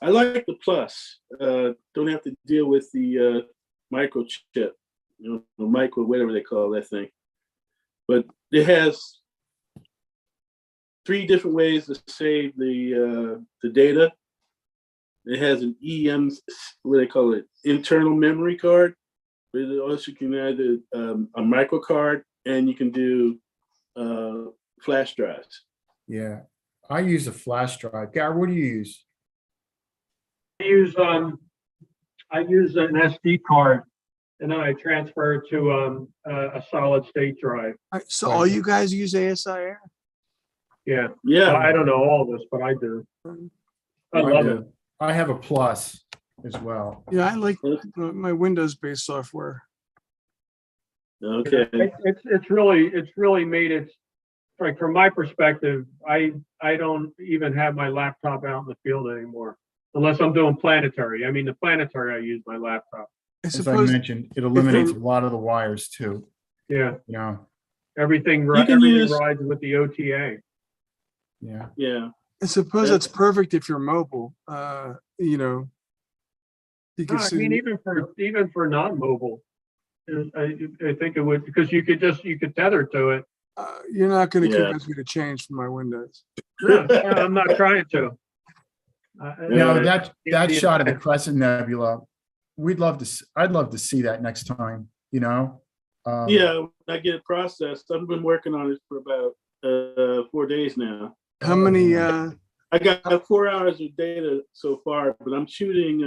I like the Plus. Don't have to deal with the microchip, the micro, whatever they call that thing. But it has 3 different ways to save the data. It has an EM, what do they call it, internal memory card. But it also can add a micro card, and you can do flash drives. Yeah. I use a flash drive. Gary, what do you use? I use an SD card, and then I transfer it to a solid state drive. So all you guys use ASIR? Yeah. Yeah. I don't know all this, but I do. I love it. I have a Plus as well. Yeah, I like my Windows-based software. Okay. It's really made it, like, from my perspective, I don't even have my laptop out in the field anymore, unless I'm doing planetary. I mean, the planetary, I use my laptop. I As I suppose mentioned, it eliminates a lot of the wires too. Yeah, You know, everything can use- rides with the OTA. yeah. Yeah. I suppose that's perfect if you're mobile. You know, you No, can I see. mean, even for non-mobile, I think it would, because you could tether to it. You're not going to Yeah. convince me to change from my Windows. No, I'm not trying to. No, Yeah. that shot of the Crescent Nebula, I'd love to see that next time, you know? Yeah, when I get it processed. I've been working on it for about 4 days now. How many? I got 4 hours of data so far, but I'm shooting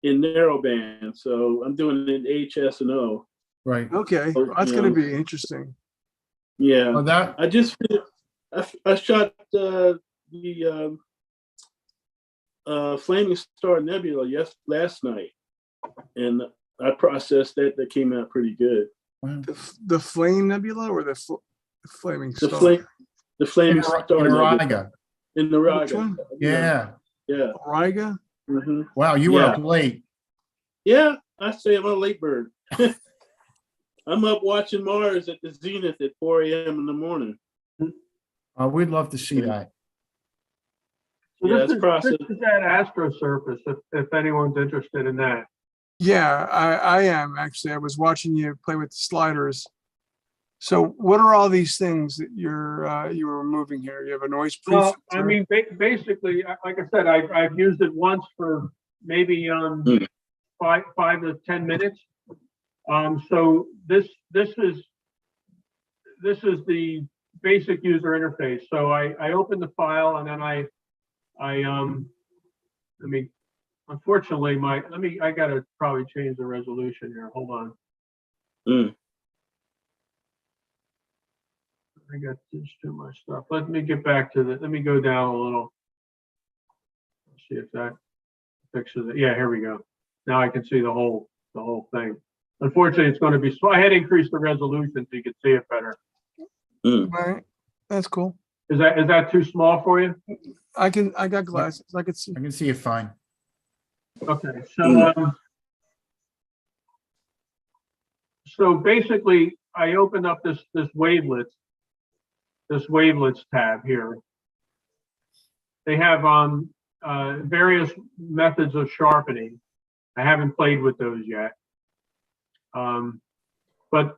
in narrowband, so I'm doing it in HS and O. Right. Okay, Oh, that's you going to know. be interesting. Yeah, Well, that, I just I shot the Flaming Star Nebula last night, and I processed that. That came out pretty good. The Flame Nebula or the Flaming The Star? Flaming Star Nebula Iraga. in the Which Raga. one? Yeah. Yeah. Riga? Hmm. Wow, you were Yeah. up late. Yeah, I say I'm a late bird. I'm up watching Mars at the zenith at 4 a.m. in the morning. We'd love to see that. So Yeah, this it's is processed. that Astro Surface, if anyone's interested in that. Yeah, I am actually. I was watching you play with the sliders. So what are all these things that you were moving here? You have a noise Well, prefilter? I mean, basically, like I said, I've used it once for maybe 5 to 10 minutes. So this is the basic user interface. So I open the file, and then I mean, unfortunately, I gotta probably change the resolution here. Hold on. Mm. I got just too much stuff. Let me get back to let me go down a little. See if that fixes it. Yeah, here we go. Now I can see the whole thing. Unfortunately, it's going to be slow. I had increased the resolution so you can see it better. Right. That's cool. Is that too small for you? I got glasses. I could see. I can see it fine. Okay, so basically, I opened up this wavelets tab here. They have various methods of sharpening. I haven't played with those yet, but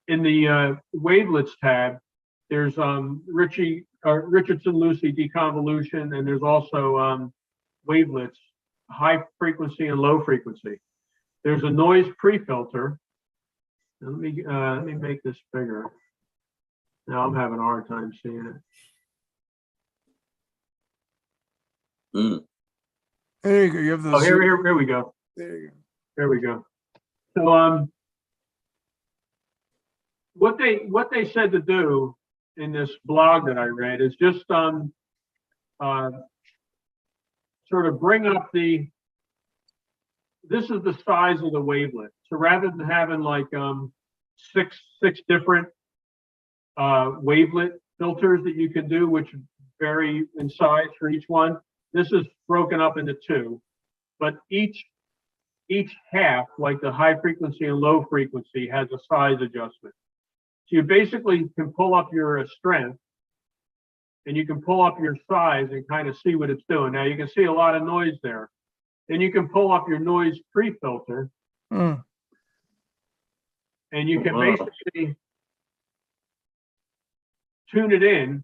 in the wavelets tab, there's Richardson-Lucy deconvolution, and there's also wavelets, high frequency and low frequency. There's a noise pre-filter. Let me make this bigger. Now I'm having a hard time seeing it. There you go. You have the Oh, here we go. There you go. There we go. So what they said to do in this blog that I read is just sort of bring up this is the size of the wavelet. So rather than having like six different wavelet filters that you can do, which vary in size for each one, this is broken up into two. But each half, like the high frequency and low frequency, has a size adjustment. So you basically can pull up your strength, and you can pull up your size and kind of see what it's doing. Now you can see a lot of noise there. Then you can pull up your noise pre-filter, Mm. and you can Wow. basically tune it in.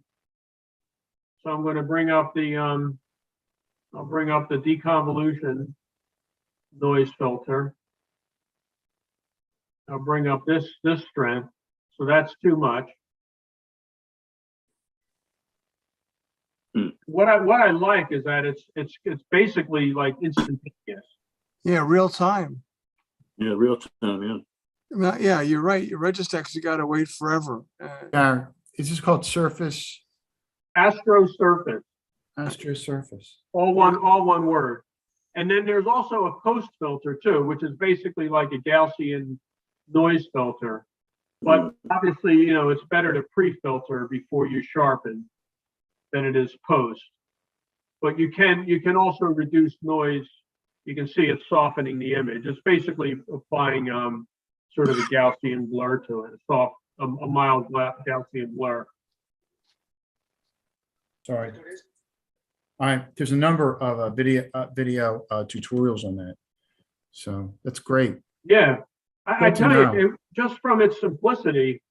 So I'm going to bring up the I'll bring up the deconvolution noise filter. I'll bring up this strength. So that's too much. What I like is that it's basically like instantaneous. Yeah, real time. Yeah, real time, yeah. Yeah, you're right. Your Registex, you got to wait forever. Gary, is this called surface, Astro Surface, astrosurface? all one word. And then there's also a post filter too, which is basically like a Gaussian noise filter. But obviously, you know, it's better to pre-filter before you sharpen than it is post. But you can also reduce noise. You can see it softening the image. It's basically applying sort of a Gaussian blur to it, a mild Gaussian blur. Sorry. There's a number of video tutorials on that. So that's great. Yeah, I Good to tell know. you, just from its simplicity,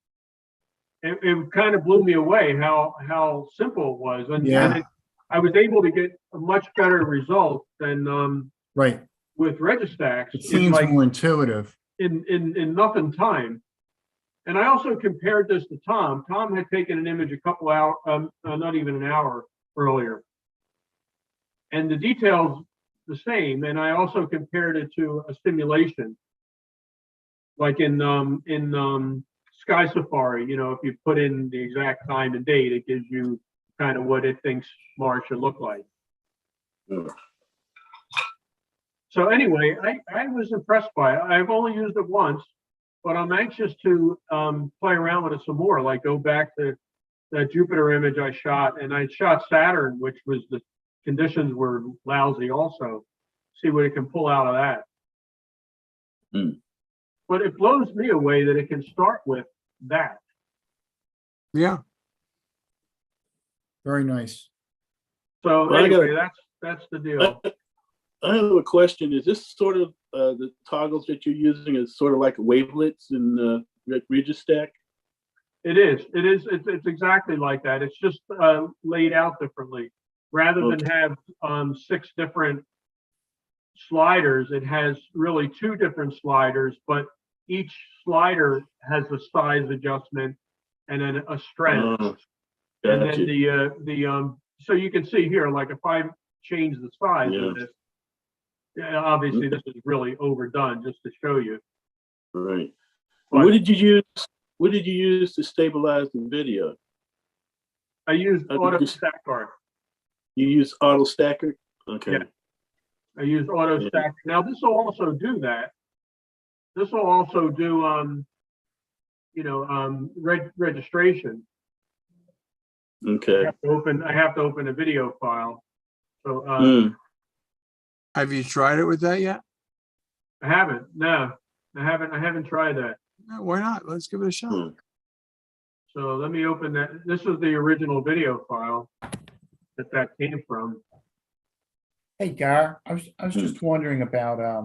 it kind of blew me away how simple it was, and Yeah. I was able to get a much better result than Right. with Registax. It seems like more intuitive. in nothing time. And I also compared this to Tom. Tom had taken an image a couple hours, not even an hour earlier, and the details the same. And I also compared it to a simulation, like in Sky Safari. You know, if you put in the exact time and date, it gives you kind of what it thinks Mars should look like. Yeah. So anyway, I was impressed by it. I've only used it once, but I'm anxious to play around with it some more, like go back to that Jupiter image I shot, and I shot Saturn, which was the conditions were lousy also, see what it can pull out of that. But it blows me away that it can start with that. Yeah. Very nice. So Well, I anyway, got- that's the deal. I have a question. Is this sort of the toggles that you're using is sort of like wavelets in Registack? It is. It's exactly like that. It's just laid out differently. Rather than have 6 different sliders, it has really 2 different sliders, but each slider has a size adjustment and then a strength. Oh, And gotcha. then so you can see here, like if I change the size of this, yeah, obviously this is really overdone just to show you. Right. But What did you use? What did you use to stabilize the video? I used How did auto you- stack card. You use Auto Stacker? Okay. Yeah. I used auto Yeah. stack. Now this will also do that. This will also do registration. Okay. I have to open a video file. So Have you tried it with that yet? I haven't. No, I haven't tried that. No, why not? Let's give it a shot. Hmm. So let me open that. This is the original video file that came from. Hey, Gar, I was just wondering about, I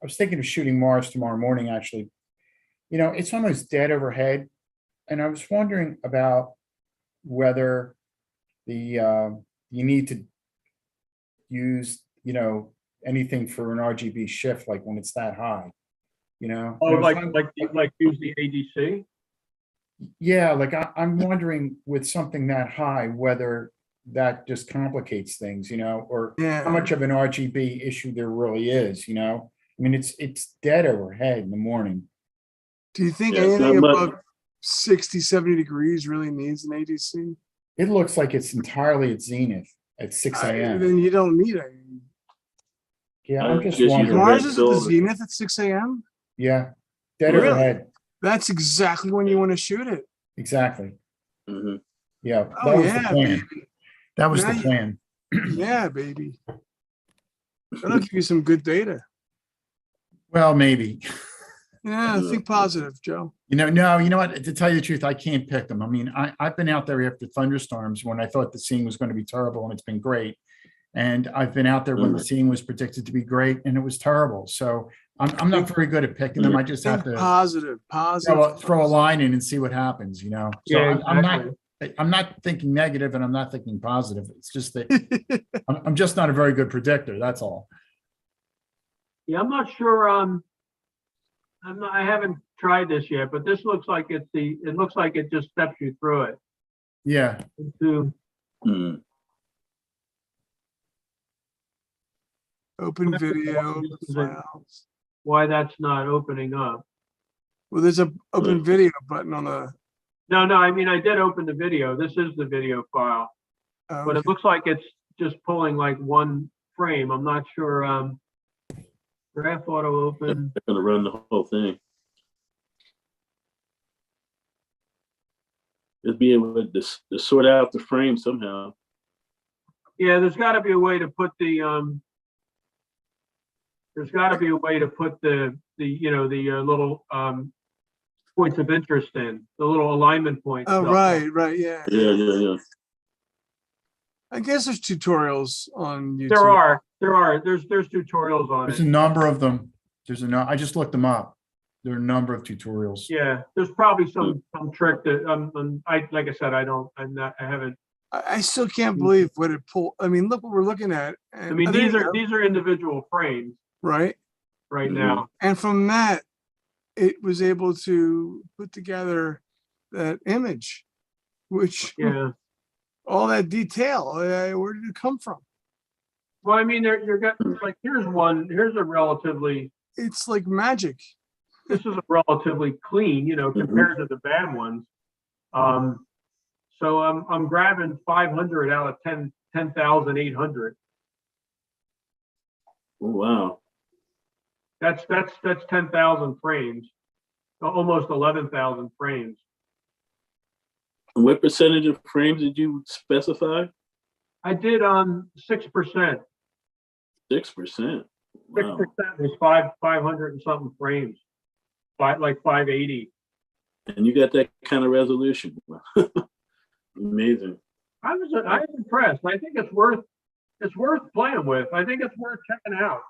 was thinking of shooting Mars tomorrow morning, actually. You know, it's almost dead overhead. And I was wondering about whether you need to use, anything for an RGB shift, like when it's that high, Oh, And I was wondering- like use the ADC. Yeah, like I'm wondering with something that high, whether that just complicates things, or how Yeah. much of an RGB issue there really is, I mean, it's dead overhead in the morning. Do you think Yeah, it's anything not much. above 60, 70 degrees really needs an ADC. It looks like it's entirely at zenith at 6 a.m. Then you don't need a. Yeah, I I'm just guess you wondering. Red Mars is at the Silver. zenith at 6 a.m. Yeah, dead Really? overhead. That's exactly when you want to shoot it. Exactly. Mhm. Yeah, Oh that was the yeah, plan. baby. That was Now the you- plan. Yeah, baby. That'll give you some good data. Well, maybe. Yeah, think positive, Joe. No, you know what? To tell you the truth, I can't pick them. I mean, I've been out there after thunderstorms when I thought the scene was going to be terrible, and it's been great. And I've been out there when the scene was predicted to be great, and it was terrible. So I'm not very good at picking them. I just have Think to positive, positive. throw a line in and see what happens, you know? So Yeah, I'm not thinking negative and I'm not thinking positive. It's just that I'm just not a very good predictor. That's all. Yeah, I'm not sure, I haven't tried this yet, but this looks like it looks like it just steps you through it. Yeah. Into, Mhm. Open video files. why that's not opening up. Well, there's a open video button on the. No, I mean, I did open the video. This is the video file, but Okay. it looks like it's just pulling like one frame. I'm not sure, graph auto open. They're gonna run the whole thing. It'd be able to sort out the frame somehow. Yeah, there's gotta be a way to put the, little, points of interest in, the little alignment points. Oh, right, yeah. Yeah. I guess there's tutorials on YouTube. There's tutorials on There's a it. number of them. I just looked them up. There are a number of tutorials. Yeah, there's probably some trick that, like I said, I haven't, I still can't believe what it pulled. I mean, look what we're looking at. I mean, these are individual frames right. right Mhm. now. And from that, it was able to put together that image, which Yeah. all that detail, where did it come from? Well, I mean, you're got, like, here's a relatively, It's like magic. this is a relatively clean, compared to the bad ones. So I'm grabbing 500 out of 10,800. Oh, wow. That's 10,000 frames, almost 11,000 frames. And what percentage of frames did you specify? I did 6%. 6%. Wow. 6% was 500 and something frames, like 580. And you got that kind of resolution. Amazing. I was impressed. I think it's worth playing with. I think it's worth checking out.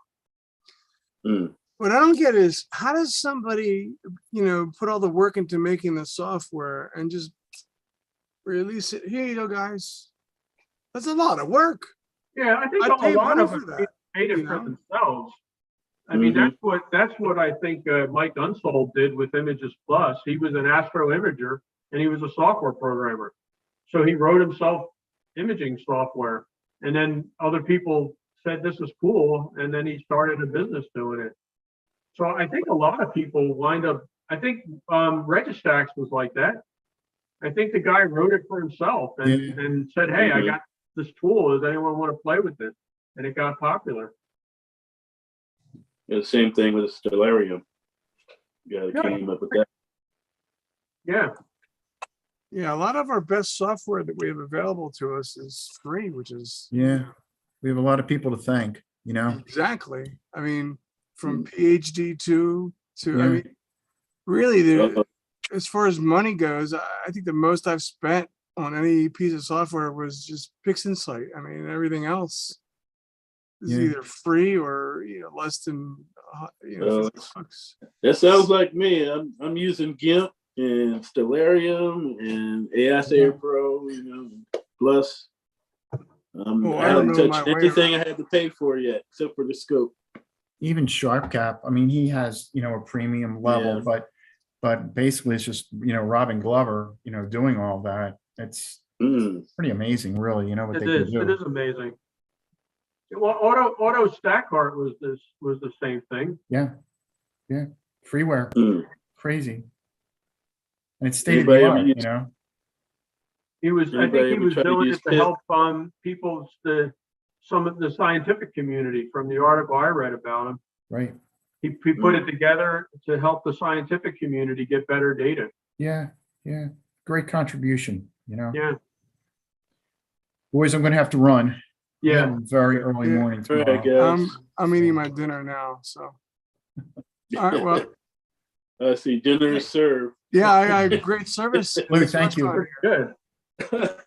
Mm. What I don't get is how does somebody, put all the work into making the software and just release it? Here you go, guys. That's a lot of work. Yeah, I think I'd a pay lot money of for them that, made it you for know? themselves. I mean, Mhm. that's what I think Mike Unsold did with Images Plus. He was an astro imager and he was a software programmer. So he wrote himself imaging software, and then other people said this is cool, and then he started a business doing it. So I think a lot of people wind up. I think Registax was like that. I think the guy wrote it for himself and said, "Hey, I got this tool. Does anyone want to play with it?" And it got popular. Yeah, the same thing with Stellarium. Yeah, Yeah. came up with that. Yeah. Yeah, a lot of our best software that we have available to us is free, which is Yeah. We have a lot of people to thank, exactly. I mean, from PhD to I Yeah. mean, really, Uh-oh. as far as money goes, I think the most I've spent on any piece of software was just PixInsight. I mean, everything else is Yeah. either free or less than Well, 50 bucks. That sounds like me. I'm using GIMP and Stellarium and ASA Pro, plus. Oh, I I don't haven't know my touched way anything I had to pay for yet, except for the scope. Even SharpCap, I mean, he has, a premium level, Yeah. but basically it's just, Robin Glover, doing all that. It's Mm. pretty amazing, really, what It they can is. do. It is amazing. Well, auto stack art was the same thing. Yeah. Freeware, Mm. crazy. And it's state of Anybody the ever art, use- you know? He was, I think Anybody he ever was try to doing use it to PIP? help some of the scientific community from the article I read about him. Right. He put it together to help the scientific community get better data. Yeah, yeah. Great contribution, you know? Yeah, Boys, I'm gonna have to run. I yeah. have a very early Yeah. morning All right, tomorrow. guys. I'm eating my dinner now, so. All right, well, I see dinner is served. yeah, I great service. in Lou, this thank you. restaurant here. Good.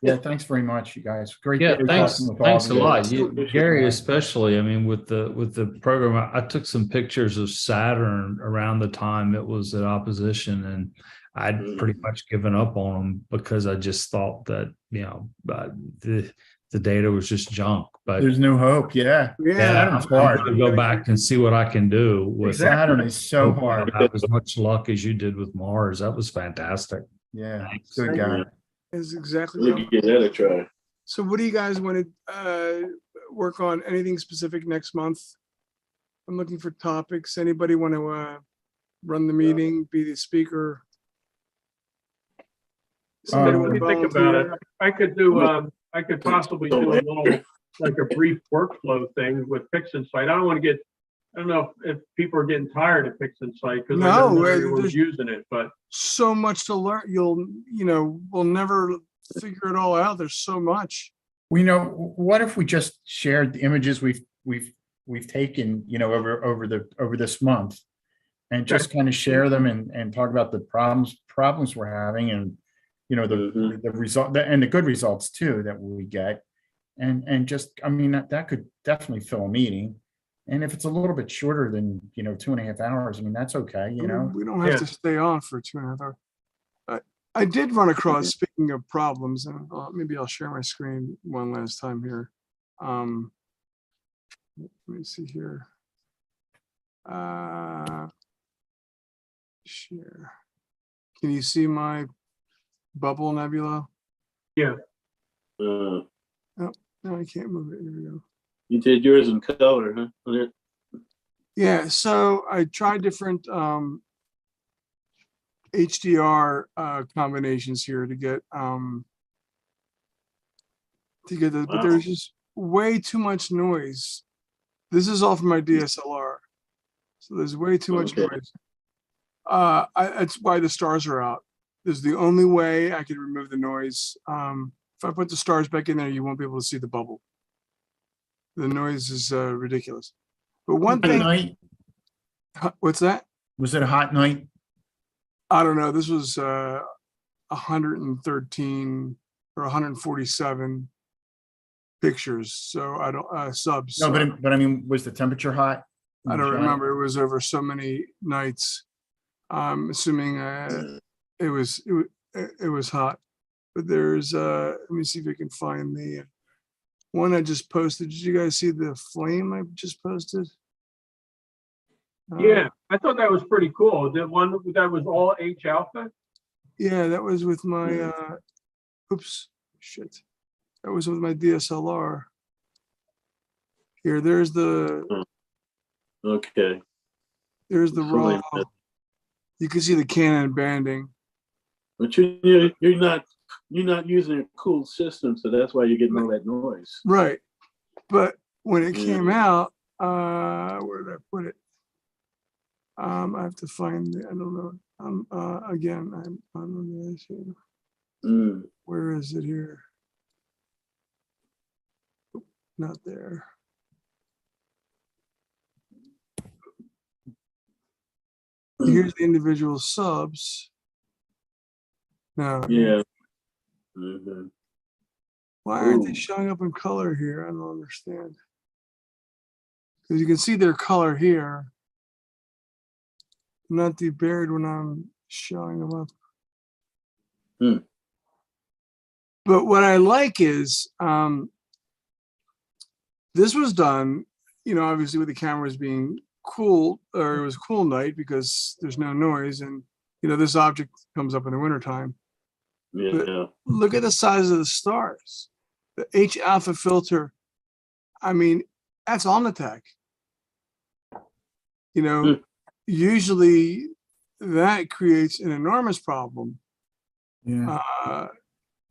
Yeah, thanks very much, you guys. Great. Yeah, great thanks. talking with all Thanks of a you. lot. You, Appreciate Gary, that. especially. I mean, with the program, I took some pictures of Saturn around the time it was at opposition, and I'd pretty much given up on them because I just thought that the data was just junk. But There's new hope. Yeah. Yeah, Saturn's I'm hard. going to go back and see what I can do with Saturn is so Hopefully hard. I'll have as much luck as you did with Mars. That was fantastic. Yeah. Thanks. Good guy. is exactly We what can give that a try. So what do you guys want to work on? Anything specific next month? I'm looking for topics. Anybody want to run the meeting, be the speaker? Somebody Let want me to think about it. volunteer? I could possibly do a little, like a brief workflow thing with PixInsight. I don't know if people are getting tired of PixInsight because I No, know there's- everyone's using it, but So much to learn. We'll never figure it all out. There's so much. We know, what if we just shared the images we've taken, over this month, and just kind of share them and talk about the problems we're having, and the result and the good results too that we get, and just, I mean, that could definitely fill a meeting. And if it's a little bit shorter than 2.5 hours, I mean, that's okay, We don't have Yeah. to stay on for 2.5 hours. I did run across, speaking of problems, and maybe I'll share my screen one last time here. Let me see here. Share. Can you see my bubble nebula? Uh, No, I can't move it. Here we go. you did yours in color, huh? Okay. Yeah, so I tried different HDR combinations here to get the, but Wow. there's just way too much noise. This is all from my DSLR, so there's way too much Okay. noise. That's why the stars are out. This is the only way I could remove the noise. If I put the stars back in there, you won't be able to see the bubble. The noise is ridiculous. But one Hot thing, night? what's that? Was it a hot night? I don't know. This was 113 or 147 pictures. So I don't subs. No, so but I mean, was the temperature hot? I don't remember. It was over so many nights. I'm assuming it was hot. But there's let me see if I can find the one I just posted. Did you guys see the flame I just posted? yeah, I thought that was pretty cool. The one that was all H alpha. Yeah, that was with my oops, shit. That was with my DSLR. Here, there's the Okay. raw. You can see the Canon banding. But you're not using a cool system, so that's why you're getting all that noise. Right. But when it came Yeah. out, where did I put it? I have to find I don't know. Again, I'm on this here. Mm. Where is it here? Not there. Here's the individual subs. No. Yeah. Mhm. Why aren't they Ooh. showing up in color here? I don't understand. Because you can see their color here. Not buried when I'm showing them up. Hmm. But what I like is this was done, obviously with the cameras being cool, or it was a cool night because there's no noise, and this object comes up in the wintertime. Yeah. Look at the size of the stars. The H alpha filter, I mean, that's Omnitech. Usually that creates an enormous problem Yeah.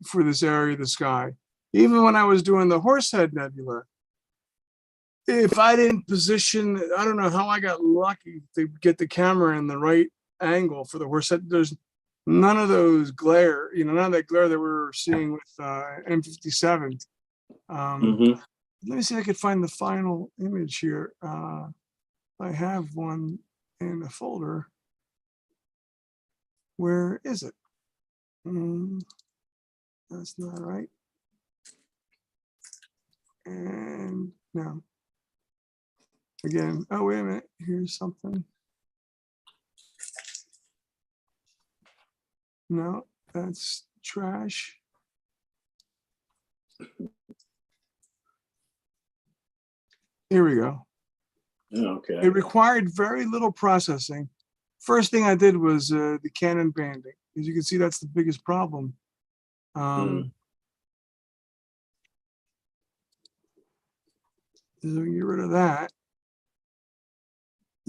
For this area of the sky. Even when I was doing the Horsehead Nebula, if I didn't position, I don't know how I got lucky to get the camera in the right angle for the Horsehead. There's none of those glare, none of that glare that we're seeing with M57. Mhm. Let me see if I could find the final image here. I have one in a folder. Where is it? That's not right. And no. Again, oh, wait a minute. Here's something. No, that's trash. Here we go. Okay. It required very little processing. First thing I did was the Canon banding. As you can see, that's the biggest problem. So we get rid of that.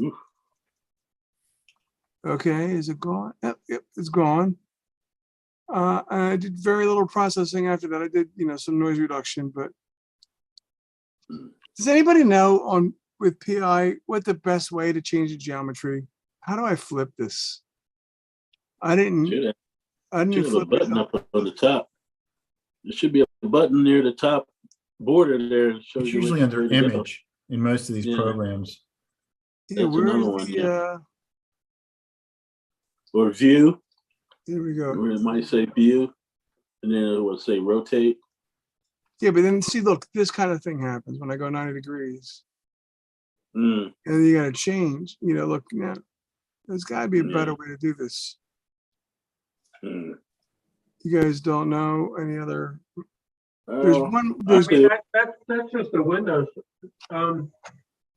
Oof. Okay, is it gone? Yep, it's gone. I did very little processing after that. I did, some noise reduction, but does anybody know with PI what the best way to change the geometry? How do I flip this? I didn't Should have a flip button it. up on the top. There should be a button near the top border there. That shows It's you usually which under way to go. image in most of these Yeah. programs. Yeah, That's where's another one, the Or view, there we go. where it might say view, and then it will say rotate. Yeah, but then see, look, this kind of thing happens when I go 90 degrees. Mm. And then you gotta change, look, now there's gotta be a better Yeah. way to do this. Mm. You guys don't know any other, there's Oh, one, I there's, mean, that's just the Windows.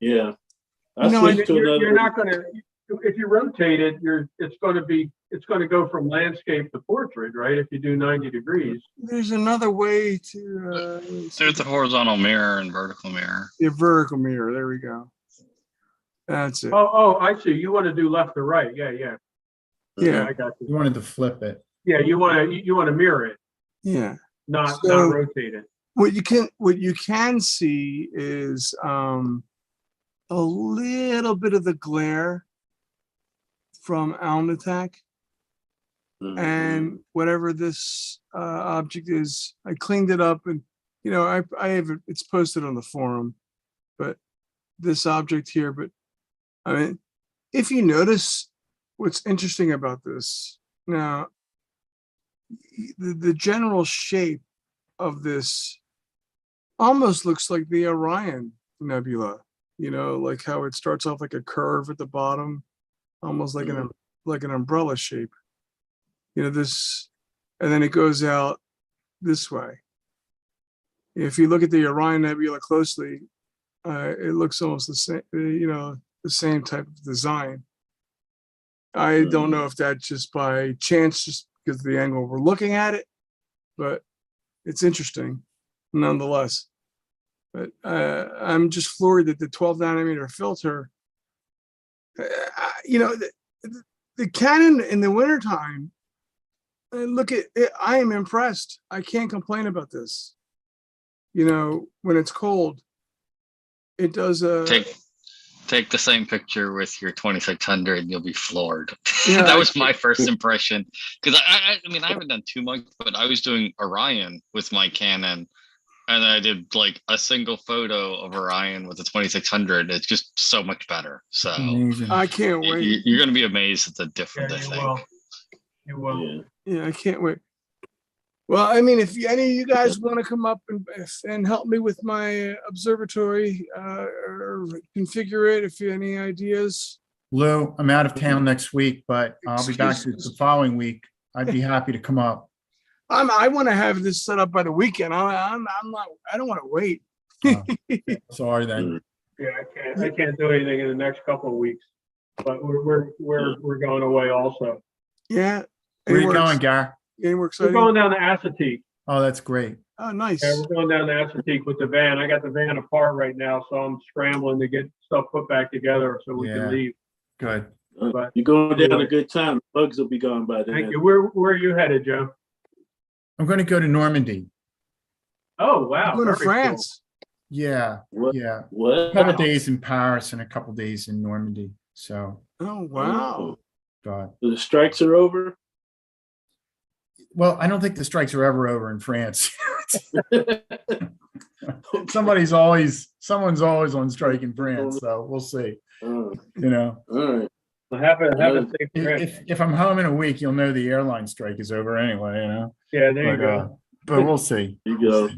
yeah. I No, I switched to another. You're not gonna, if you rotate it, it's gonna go from landscape to portrait, right? If you do 90 degrees. there's another way to, There's a horizontal mirror and vertical mirror. the vertical mirror, there we go. That's it. Oh, I see. You want to do left or right. Yeah. Yeah, I got You you. wanted to flip it. Yeah, you want to mirror it, yeah. not So- rotate it. What you can see is a little bit of the glare from Alnitak. Mhm. And whatever this object is, I cleaned it up, and I have it's posted on the forum, but this object here, but I mean, if you notice what's interesting about this now, the general shape of this almost looks like the Orion Nebula, like how it starts off like a curve at the bottom, almost like an umbrella shape. This, and then it goes out this way. If you look at the Orion Nebula closely, it looks almost the same, the same type of design. I don't know if that's just by chance, just because of the angle we're looking at it, but it's interesting nonetheless. But I'm just floored that the 12 nanometer filter, the Canon in the wintertime, look at it, I am impressed. I can't complain about this. When it's cold, it does Take the same picture with your 2600 and you'll be floored. Yeah, That was my first impression. Because I mean, I haven't done too much, but I was doing Orion with my Canon. And I did like a single photo of Orion with the 2600. It's just so much better. So Amazing. I can't wait. you're going to be amazed at the difference, Yeah, I you think. will. You will. Yeah. Yeah, I can't wait. Well, I mean, if any of you guys want to come up and help me with my observatory or configure it, if you have any ideas. Lou, I'm out of town next week, but I'll be back Excuse the following week. I'd be happy to come up. I want to have this set up by the weekend. I'm not. I don't want to wait. Oh, sorry then. Yeah, I can't do anything in the next couple of weeks, but we're going away also. Yeah. Where Any you works- going, Gar? Any more We're exciting? going down to Assateague. Oh, that's great. Oh, nice. Yeah, we're going down to Assateague with the van. I got the van apart right now, so I'm scrambling to get stuff put back together so we Yeah. can leave. Good. But You're going down a good time. Bugs will be gone by then. thank you. Where are you headed, Joe? I'm going to go to Normandy. Oh, wow. Going to very cool. France. Yeah, What? yeah. What? A couple days in Paris and a couple days in Normandy. So, Oh, wow. God. The strikes are over. Well, I don't think the strikes are ever over in France. Someone's always on strike in France, so we'll see. Oh, You know, all right. Well, have a safe trip. if I'm home in a week, you'll know the airline strike is over anyway. You know, Yeah, there you go. but we'll see. You go.